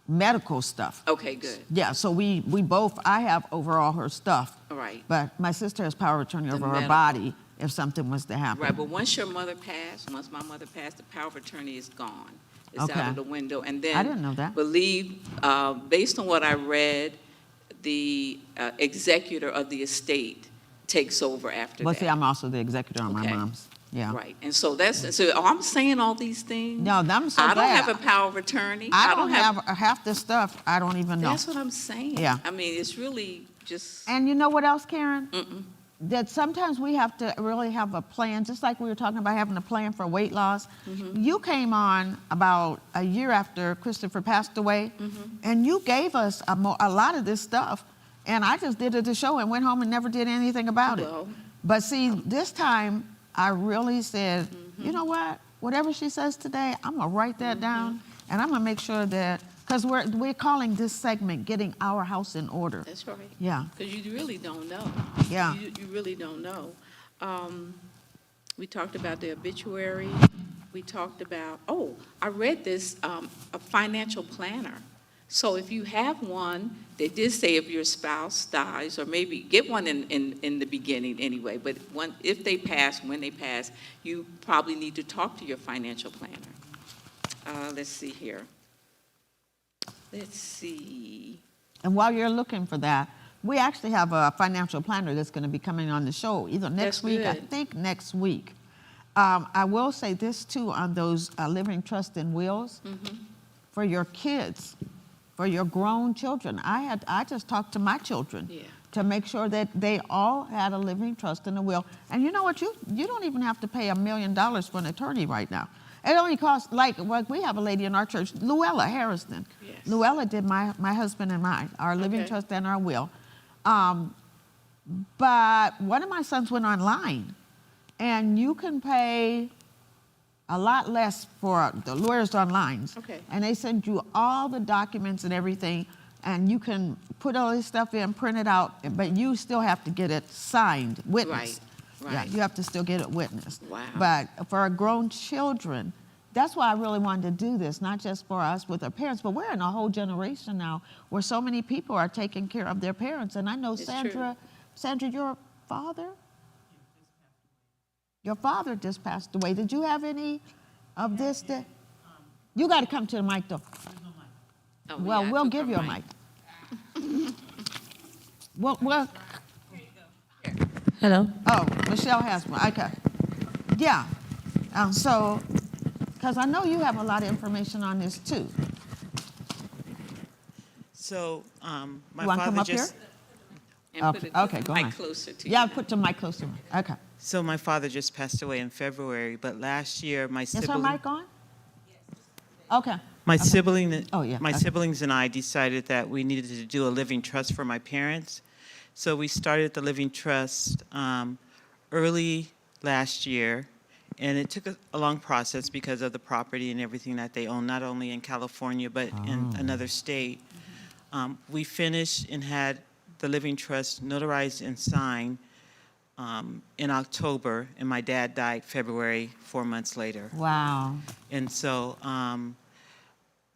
S2: medical stuff.
S4: Okay, good.
S2: Yeah, so we both, I have over all her stuff,
S4: All right.
S2: but my sister has power of attorney
S4: The
S2: over her
S4: medical.
S2: body if something was to happen.
S4: Right, but once your mother passed, once my mother passed, the power of attorney is gone. It's
S2: Okay.
S4: out of the window. And then
S2: I didn't know that.
S4: based on what I read, the executor of the estate takes over after
S2: Well,
S4: that.
S2: see, I'm also the executor on my
S4: Okay.
S2: mom's. Yeah.
S4: Right, and so I'm saying all these things.
S2: No, I'm so
S4: I don't
S2: glad.
S4: have a power of attorney.
S2: I don't have half this stuff. I don't even know.
S4: That's what I'm saying.
S2: Yeah.
S4: I mean, it's really just.
S2: And you know what else, Karen? That sometimes we have to really have a plan, just like we were talking about having a plan for weight loss. You came on about a year after Christopher passed away, and you gave us a lot of this stuff. And I just did it to show and went home and never did anything about it.
S4: Well.
S2: But see, this time I really said, you know what? Whatever she says today, I'm gonna write that down, and I'm gonna make sure that, because we're calling this segment "Getting Our House in Order."
S4: That's right.
S2: Yeah.
S4: Because you really don't know.
S2: Yeah.
S4: You really don't know. We talked about the obituary. We talked about, I read this, a financial planner. So if you have one, they did say if your spouse dies, or maybe get one in the beginning anyway, but if they pass, when they pass, you probably need to talk to your financial planner. Let's see here. Let's see.
S2: And while you're looking for that, we actually have a financial planner that's going to be coming on the show either next
S4: That's
S2: week, I
S4: good.
S2: think next week. I will say this too on those living trust and wills for your kids, for your grown children. I just talked to my children
S4: Yeah.
S2: to make sure that they all had a living trust and a will. And you know what? You don't even have to pay $1 million for an attorney right now. It only costs, like we have a lady in our church, Luella Harrison.
S4: Yes.
S2: Luella did my husband and mine, our living
S4: Okay.
S2: trust and our will. But one of my sons went online, and you can pay a lot less for the lawyers online.
S4: Okay.
S2: And they send you all the documents and everything, and you can put all this stuff in, print it out, but you still have to get it signed, witnessed.
S4: Right,
S2: Yeah,
S4: right.
S2: you have to still get it witnessed.
S4: Wow.
S2: But for our grown children, that's why I really wanted to do this, not just for us with our parents, but we're in a whole generation now where so many people are taking care of their parents. And I know
S4: It's
S2: Sandra, your father just passed away. Did you have any of this? You got to come to the mic, though.
S4: Oh,
S2: Well,
S4: yeah, I
S2: we'll
S4: took
S2: give
S4: her
S2: you a mic. Well,
S1: Hello.
S2: oh, Michelle has one. Okay. Yeah. So, because I know you have a lot of information on this too.
S5: So, my
S2: You want to come
S5: father
S2: up
S5: just
S2: here?
S4: And put
S2: Okay,
S4: the
S2: go
S4: mic
S2: on.
S4: closer to
S2: Yeah,
S4: you.
S2: put the mic closer. Okay.
S5: so my father just passed away in February, but last year my
S2: Is her
S5: sibling,
S2: mic on? Okay.
S5: my sibling,
S2: Oh, yeah,
S5: my
S2: okay.
S5: siblings and I decided that we needed to do a living trust for my parents. So we started the living trust early last year, and it took a long process because of the property and everything that they own, not only in California but in another state. We finished and had the living trust notarized and signed in October, and my dad died February, 4 months later.
S2: Wow.
S5: And so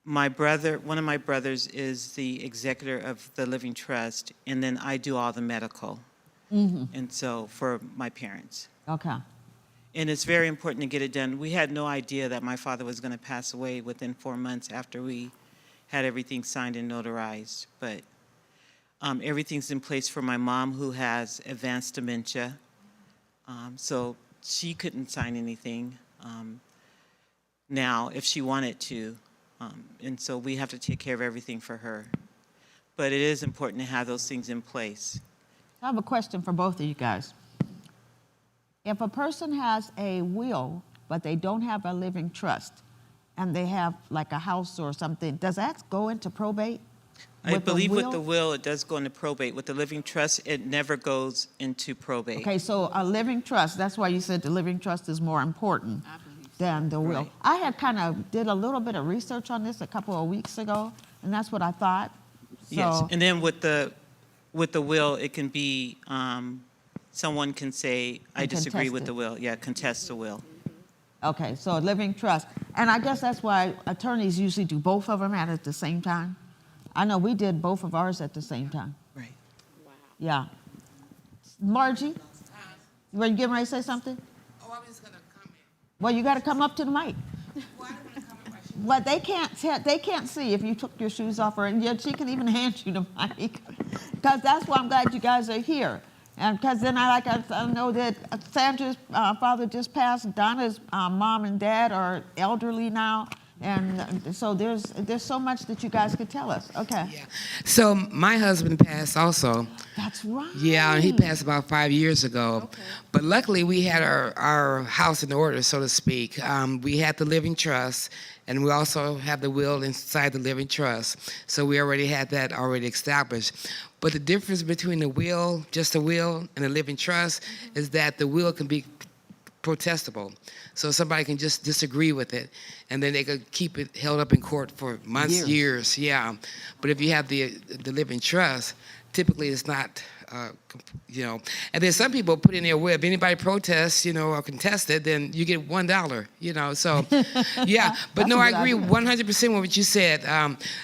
S5: my brother, one of my brothers is the executor of the living trust, and then I do all the medical. And so for my parents.
S2: Okay.
S5: And it's very important to get it done. We had no idea that my father was going to pass away within 4 months after we had everything signed and notarized. But everything's in place for my mom, who has advanced dementia. So she couldn't sign anything now if she wanted to. And so we have to take care of everything for her. But it is important to have those things in place.
S2: I have a question for both of you guys. If a person has a will, but they don't have a living trust, and they have like a house or something, does that go into probate?
S5: I
S2: With the
S5: believe with
S2: will?
S5: the will, it does go into probate. With the living trust, it never goes into probate.
S2: Okay, so a living trust, that's why you said the living trust is more important than the will.
S5: Right.
S2: I had kind of did a little bit of research on this a couple of weeks ago, and that's what I thought. So,
S5: Yes, and then with the will, it can be, someone can say, I
S2: And
S5: disagree
S2: contest
S5: with
S2: it.
S5: the will. Yeah, contest the will.
S2: okay, so a living trust. And I guess that's why attorneys usually do both of them at the same time. I know we did both of ours at the same time.
S5: Right.
S4: Wow.
S2: Yeah. Margie, were you getting ready to say something?
S6: Oh, I was just gonna comment.
S2: Well, you got to come up to the mic.
S6: Well, I don't wanna comment while
S2: But they can't see if you took your shoes off, or and yet she can even hand you the mic, because that's why I'm glad you guys are here. And because then I know that Sandra's father just passed, Donna's mom and dad are elderly now, and so there's so much that you guys could tell us. Okay.
S6: Yeah. So my husband passed also.
S2: That's right.
S6: Yeah, he passed about 5 years ago.
S2: Okay.
S6: But luckily we had our house in order, so to speak. We had the living trust, and we also have the will inside the living trust. So we already had that already established. But the difference between the will, just a will, and a living trust is that the will can be protestable. So somebody can just disagree with it, and then they could keep it held up in court for months, years. Yeah. But if you have the living trust, typically it's not, And then some people put in their will, if anybody protests, or contest it, then you get $1, So, yeah. But no, I agree 100% with what you said.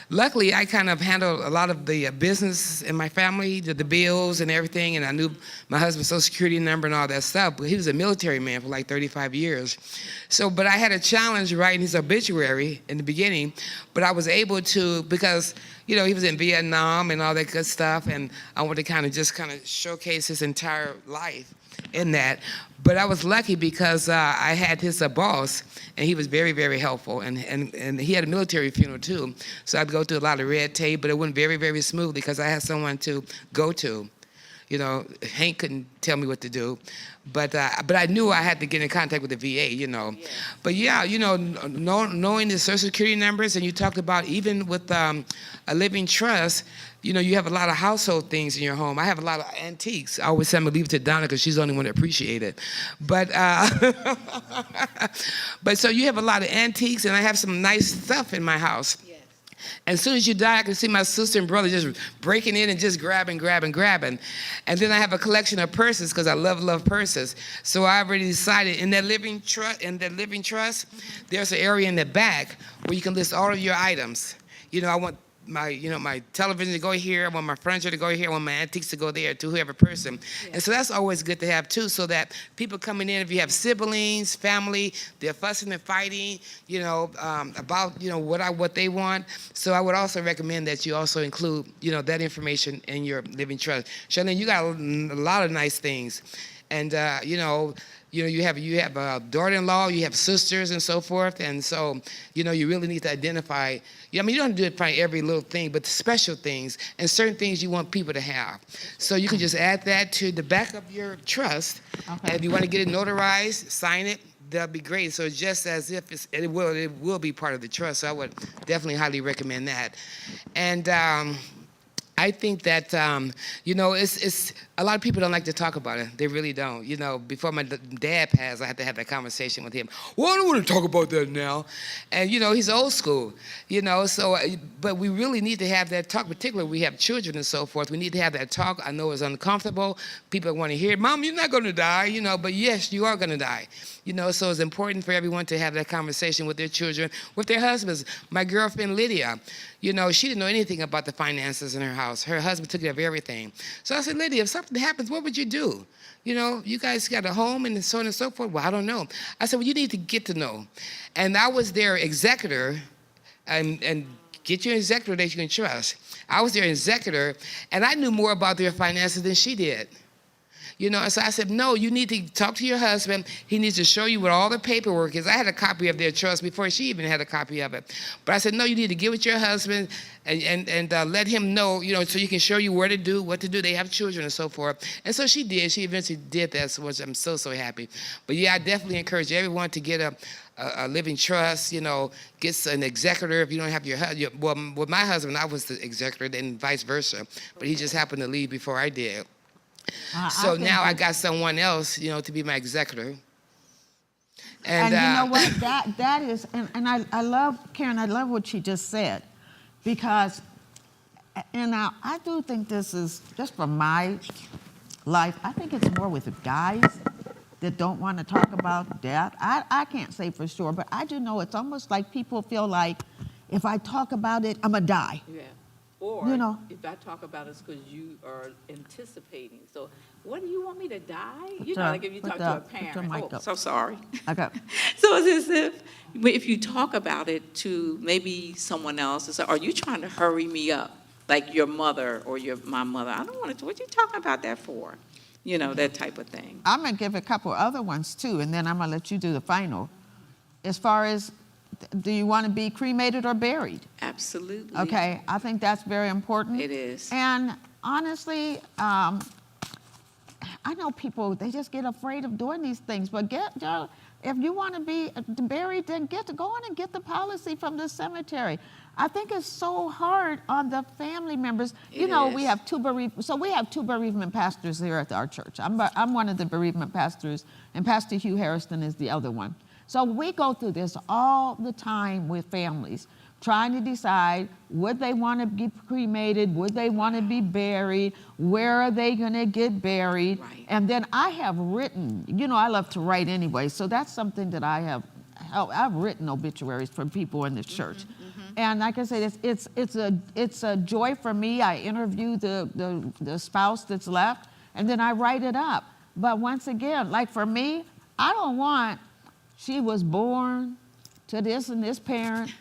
S6: Luckily, I kind of handled a lot of the business in my family, the bills and everything, and I knew my husband's Social Security number and all that stuff. But he was a military man for like 35 years. So, but I had a challenge writing his obituary in the beginning, but I was able to, because he was in Vietnam and all that good stuff, and I wanted to kind of showcase his entire life in that. But I was lucky because I had his boss, and he was very, very helpful, and he had a military funeral too. So I'd go through a lot of red tape, but it went very, very smoothly because I had someone to go to. Hank couldn't tell me what to do, but I knew I had to get in contact with the VA, Yeah. But yeah, knowing the Social Security numbers, and you talked about even with a living trust, you have a lot of household things in your home. I have a lot of antiques. I always say I'm gonna leave it to Donna because she's the only one that appreciate it. But but so you have a lot of antiques, and I have some nice stuff in my house. And as soon as you die, I can see my sister and brother just breaking in and just grabbing. And then I have a collection of purses because I love purses. So I already decided in that living trust, there's an area in the back where you can list all of your items. I want my television to go here, I want my furniture to go here, I want my antiques to go there to whoever person. Yeah. And so that's always good to have too, so that people coming in, if you have siblings, family, they're fussing and fighting, about, what they want. So I would also recommend that you also include, that information in your living trust. Charlene, you got a lot of nice things. And, you have a daughter-in-law, you have sisters and so forth, and so, you really need to identify, you don't have to identify every little thing, but the special things and certain things you want people to have. So you can just add that to the back of your trust, and if you want to get it notarized, sign it, that'll be great. So it's just as if it will be part of the trust, so I would definitely highly recommend that. And I think that, it's a lot of people don't like to talk about it. They really don't. Before my dad passed, I had to have that conversation with him. Well, I don't want to talk about that now. And, he's old school, so, but we really need to have that talk, particularly we have children and so forth. We need to have that talk. I know it's uncomfortable. People want to hear it. Mom, you're not going to die, but yes, you are going to die. So it's important for everyone to have that conversation with their children, with their husbands. My girlfriend, Lydia, she didn't know anything about the finances in her house. Her husband took care of everything. So I said, Lydia, if something happens, what would you do? You guys got a home and so on and so forth. Well, I don't know. I said, well, you need to get to know. And I was their executor, and get your executor that you can trust. I was their executor, and I knew more about their finances than she did. And so I said, no, you need to talk to your husband. He needs to show you what all the paperwork is. I had a copy of their trust before she even had a copy of it. But I said, no, you need to give it to your husband and let him know, so you can show you what to do. They have children and so forth. And so she did. She eventually did that, so I'm so happy. But yeah, I definitely encourage everyone to get a living trust, get an executor if you don't have your husband. Well, with my husband, I was the executor and vice versa. But he just happened to leave before I did. So now I got someone else, to be my executor. And
S2: you know what? That is, and I love, Karen, I love what she just said, because, and now I do think this is, just from my life, I think it's more with the guys that don't want to talk about death. I can't say for sure, but I do know it's almost like people feel like if I talk about it, I'm going to die.
S4: Yeah. Or
S2: You know.
S4: if I talk about it's because you are anticipating. So what do you want me to die? You
S2: Put
S4: know,
S2: the-
S4: like if you
S2: put
S4: talk
S2: the-
S4: to a
S2: put your
S4: parent.
S2: mic
S4: Oh,
S2: up.
S4: so sorry.
S2: Okay.
S4: So it's as if you talk about it to maybe someone else, it's like, are you trying to hurry me up? Like your mother or my mother. I don't want to, what you talking about that for? You know, that type of thing.
S2: I'm going to give a couple other ones too, and then I'm going to let you do the final. As far as, do you want to be cremated or buried?
S4: Absolutely.
S2: Okay, I think that's very important.
S4: It is.
S2: And honestly, I know people, they just get afraid of doing these things, but if you want to be buried, then go on and get the policy from the cemetery. I think it's so hard on the family members.
S4: It
S2: We
S4: is.
S2: have two bereavement pastors here at our church. I'm one of the bereavement pastors, and Pastor Hugh Harrison is the other one. So we go through this all the time with families, trying to decide, would they want to be cremated? Would they want to be buried? Where are they going to get buried?
S4: Right.
S2: And then I have written, I love to write anyway, so that's something that I've written obituaries for people in the church. And like I said, it's a joy for me. I interview the spouse that's left, and then I write it up. But once again, like for me, I don't want, she was born to this and this parent.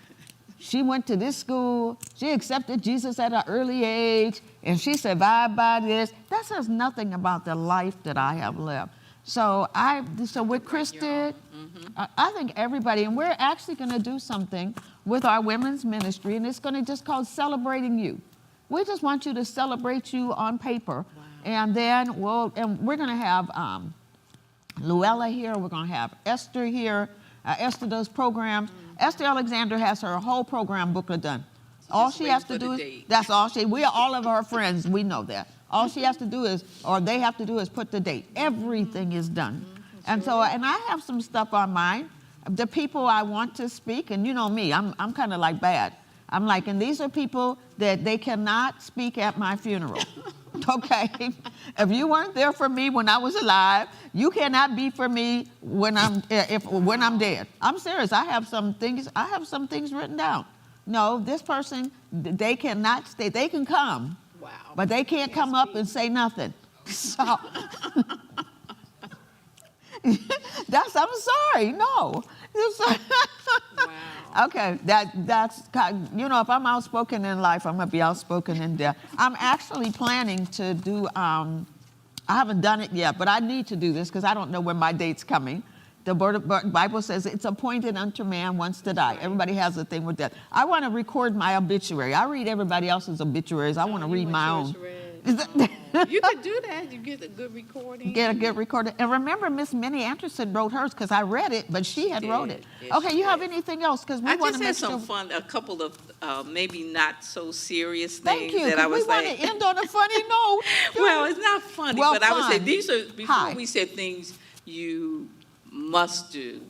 S2: She went to this school. She accepted Jesus at an early age, and she survived by this. That says nothing about the life that I have lived. So what Chris did, I think everybody, and we're actually going to do something with our women's ministry, and it's going to just called Celebrating You. We just want you to celebrate you on paper, and then we're going to have Luella here. We're going to have Esther here. Esther does programs. Esther Alexander has her whole program booklet done. All she has to do is, that's all we are all of her friends, we know that. All she has to do is, or they have to do is put the date. Everything is done. And so, and I have some stuff on mine. The people I want to speak, and you know me, I'm kind of like bad. I'm like, and these are people that they cannot speak at my funeral. Okay? If you weren't there for me when I was alive, you cannot be for me when I'm dead. I'm serious. I have some things written down. No, this person, they cannot stay. They can come.
S4: Wow.
S2: But they can't come up and say nothing. So I'm sorry. No.
S4: Wow.
S2: Okay, that's if I'm outspoken in life, I'm gonna be outspoken in death. I'm actually planning to do. I haven't done it yet, but I need to do this because I don't know when my date's coming. The Bible says it's appointed unto man once to die. Everybody has a thing with that. I want to record my obituary. I read everybody else's obituaries. I want to read my own.
S4: You could do that. You get a good recording.
S2: Get a good recording. And remember, Miss Minnie Anderson wrote hers because I read it, but she had wrote it. Okay, you have anything else? Because we
S4: I
S2: want
S4: just
S2: to
S4: had
S2: make
S4: some
S2: sure.
S4: fun, a couple of maybe not so serious
S2: Thank
S4: things
S2: you.
S4: that I
S2: 'Cause we
S4: was
S2: want
S4: like.
S2: to end on a funny note.
S4: Well, it's not funny,
S2: Well,
S4: but I would say
S2: fun.
S4: these are, before
S2: Hi.
S4: we said things you must do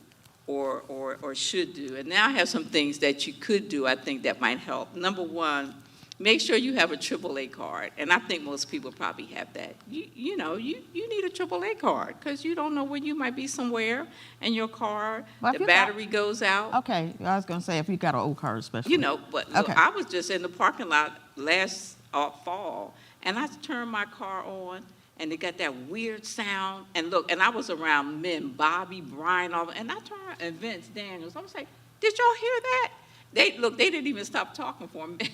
S4: or should do. And now I have some things that you could do, I think that might help. Number one, make sure you have a AAA card. And I think most people probably have that. You need a AAA card because you don't know when you might be somewhere and your car,
S2: Well, if
S4: the
S2: you got-
S4: battery goes out.
S2: Okay, I was going to say if you got an old car especially.
S4: But look,
S2: Okay.
S4: I was just in the parking lot last fall, and I turned my car on, and it got that weird sound. And look, and I was around men, Bobby, Brian, all, and I turned and Vince Daniels. I was like, did y'all hear that? They didn't even stop talking for a minute.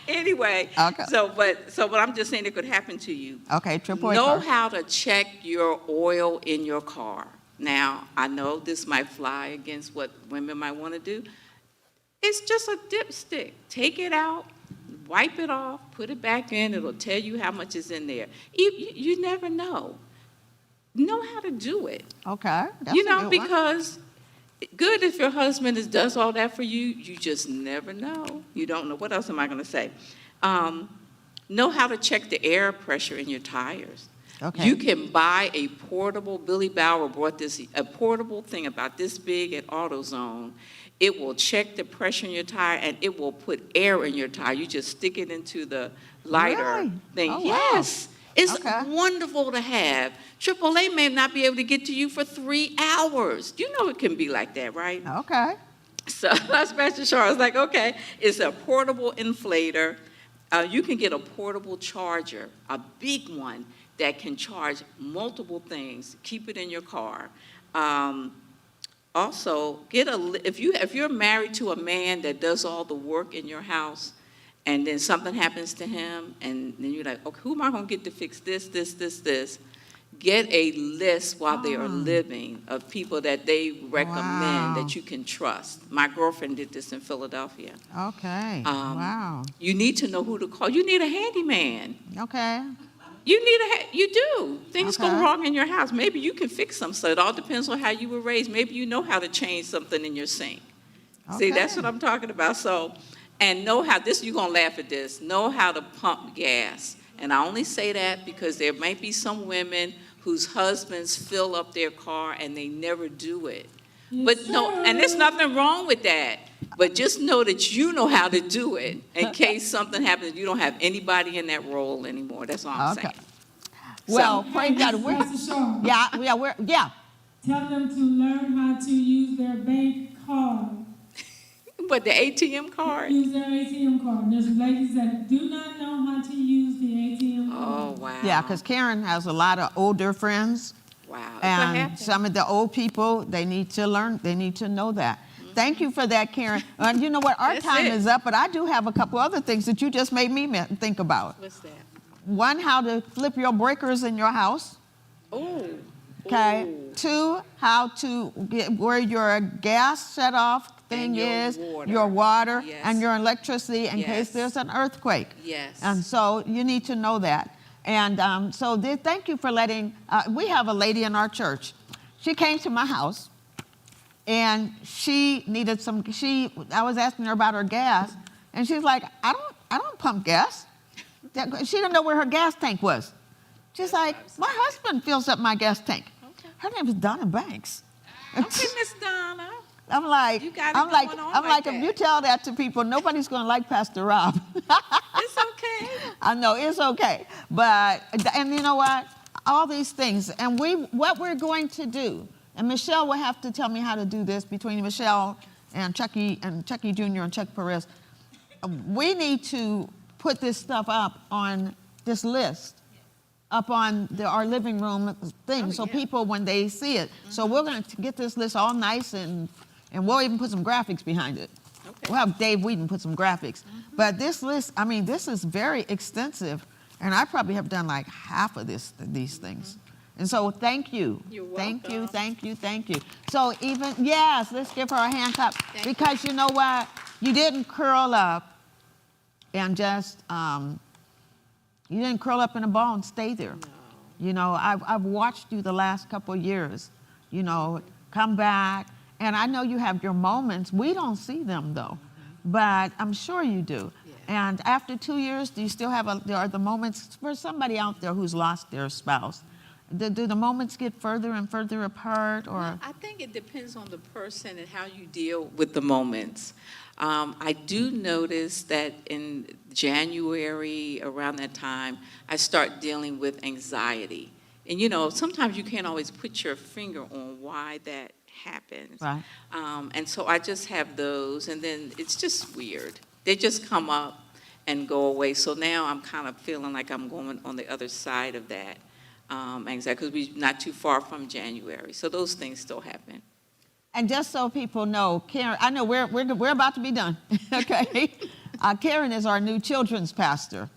S4: Anyway,
S2: Okay.
S4: but I'm just saying it could happen to you.
S2: Okay, AAA
S4: Know
S2: card.
S4: how to check your oil in your car. Now, I know this might fly against what women might want to do. It's just a dipstick. Take it out, wipe it off, put it back in. It'll tell you how much is in there. You never know. Know how to do it.
S2: Okay. That's a good one.
S4: Because good if your husband does all that for you. You just never know. You don't know. What else am I going to say? Know how to check the air pressure in your tires.
S2: Okay.
S4: You can buy a portable, Billy Bauer brought a portable thing about this big at AutoZone. It will check the pressure in your tire, and it will put air in your tire. You just stick it into the lighter
S2: Really?
S4: thing.
S2: Oh, wow.
S4: Yes. It's
S2: Okay.
S4: wonderful to have. AAA may not be able to get to you for 3 hours. You know it can be like that, right?
S2: Okay.
S4: So I Pastor Shaw was like, okay, it's a portable inflator. You can get a portable charger, a big one that can charge multiple things. Keep it in your car. Also, if you're married to a man that does all the work in your house, and then something happens to him, and then you're like, okay, who am I going to get to fix this? Get a list while they are living of people that they recommend that you can trust. My girlfriend did this in Philadelphia.
S2: Okay. Wow.
S4: You need to know who to call. You need a handyman.
S2: Okay.
S4: You do. Things go
S2: Okay.
S4: wrong in your house. Maybe you can fix them. So it all depends on how you were raised. Maybe you know how to change something in your sink. See, that's what I'm talking about. So, and know how, you're going to laugh at this, know how to pump gas. And I only say that because there might be some women whose husbands fill up their car and they never do it. But no, and there's nothing wrong with that. But just know that you know how to do it in case something happens. You don't have anybody in that role anymore. That's all I'm saying.
S2: Well, praise God.
S7: Pastor Shaw,
S2: Yeah.
S7: tell them to learn how to use their bank card.
S4: But the ATM card?
S7: Use their ATM card. There's ladies that do not know how to use the ATM card.
S4: Oh, wow.
S2: Yeah, because Karen has a lot of older friends.
S4: Wow. What
S2: And
S4: happened?
S2: some of the old people, they need to learn, they need to know that. Thank you for that, Karen. And you know what? Our
S4: That's
S2: time
S4: it.
S2: is up, but I do have a couple other things that you just made me think about.
S4: What's that?
S2: One, how to flip your breakers in your house.
S4: Oh.
S2: Okay.
S4: Ooh.
S2: 2, how to get where your gas shut off thing
S4: And your
S2: is,
S4: water.
S2: your water,
S4: Yes.
S2: and your electricity in case
S4: Yes.
S2: there's an earthquake.
S4: Yes.
S2: And so you need to know that. And thank you for letting, we have a lady in our church. She came to my house and she needed I was asking her about her gas and she's like, I don't pump gas. She didn't know where her gas tank was. She's like, my husband fills up my gas tank.
S4: Okay.
S2: Her name is Donna Banks.
S4: Okay, Miss Donna.
S2: I'm like,
S4: You got it going on like
S2: if
S4: that.
S2: you tell that to people, nobody's going to like Pastor Rob.
S4: It's okay.
S2: I know it's okay, and you know what? All these things, and what we're going to do, and Michelle will have to tell me how to do this between Michelle and Chucky Jr. and Chuck Perez. We need to put this stuff up on this list, up on our living room thing, so people when they see it. So we're going to get this list all nice and we'll even put some graphics behind it.
S4: Okay.
S2: We'll have Dave Wheaton put some graphics. But this list, I mean, this is very extensive, and I probably have done like half of these things. And so thank you.
S4: You're
S2: Thank you,
S4: welcome.
S2: thank you, thank you. So yes, let's give her a hand clap. Because you know what? You didn't curl up and just, you didn't curl up in a ball and stay there.
S4: No.
S2: You know, I've watched you the last couple of years, you know, come back. And I know you have your moments. We don't see them, though. But I'm sure you do.
S4: Yeah.
S2: And after 2 years, do you still have there are the moments for somebody out there who's lost their spouse? Do the moments get further and further apart? Or
S4: I think it depends on the person and how you deal with the moments. I do notice that in January, around that time, I start dealing with anxiety. And, you know, sometimes you can't always put your finger on why that happens.
S2: Right.
S4: And so I just have those, and then it's just weird. They just come up and go away. So now I'm kind of feeling like I'm going on the other side of that anxiety, because we're not too far from January. So those things still happen.
S2: And just so people know, Karen, I know we're about to be done, okay? Karen is our new children's pastor.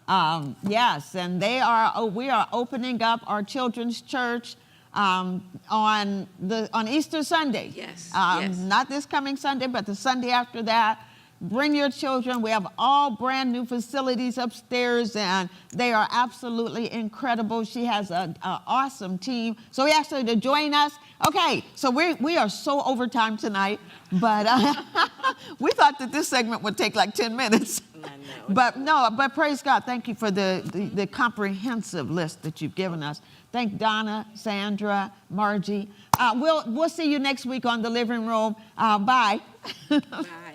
S2: Yes, and we are opening up our children's church on Easter Sunday.
S4: Yes,
S2: yes.
S4: yes.
S2: Not this coming Sunday, but the Sunday after that. Bring your children. We have all brand new facilities upstairs, and they are absolutely incredible. She has an awesome team. So we asked her to join us. Okay, so we are so overtime tonight, but we thought that this segment would take like 10 minutes.
S4: I know.
S2: But praise God. Thank you for the comprehensive list that you've given us. Thank Donna, Sandra, Margie. We'll see you next week on The Living Room. Bye.
S4: Bye.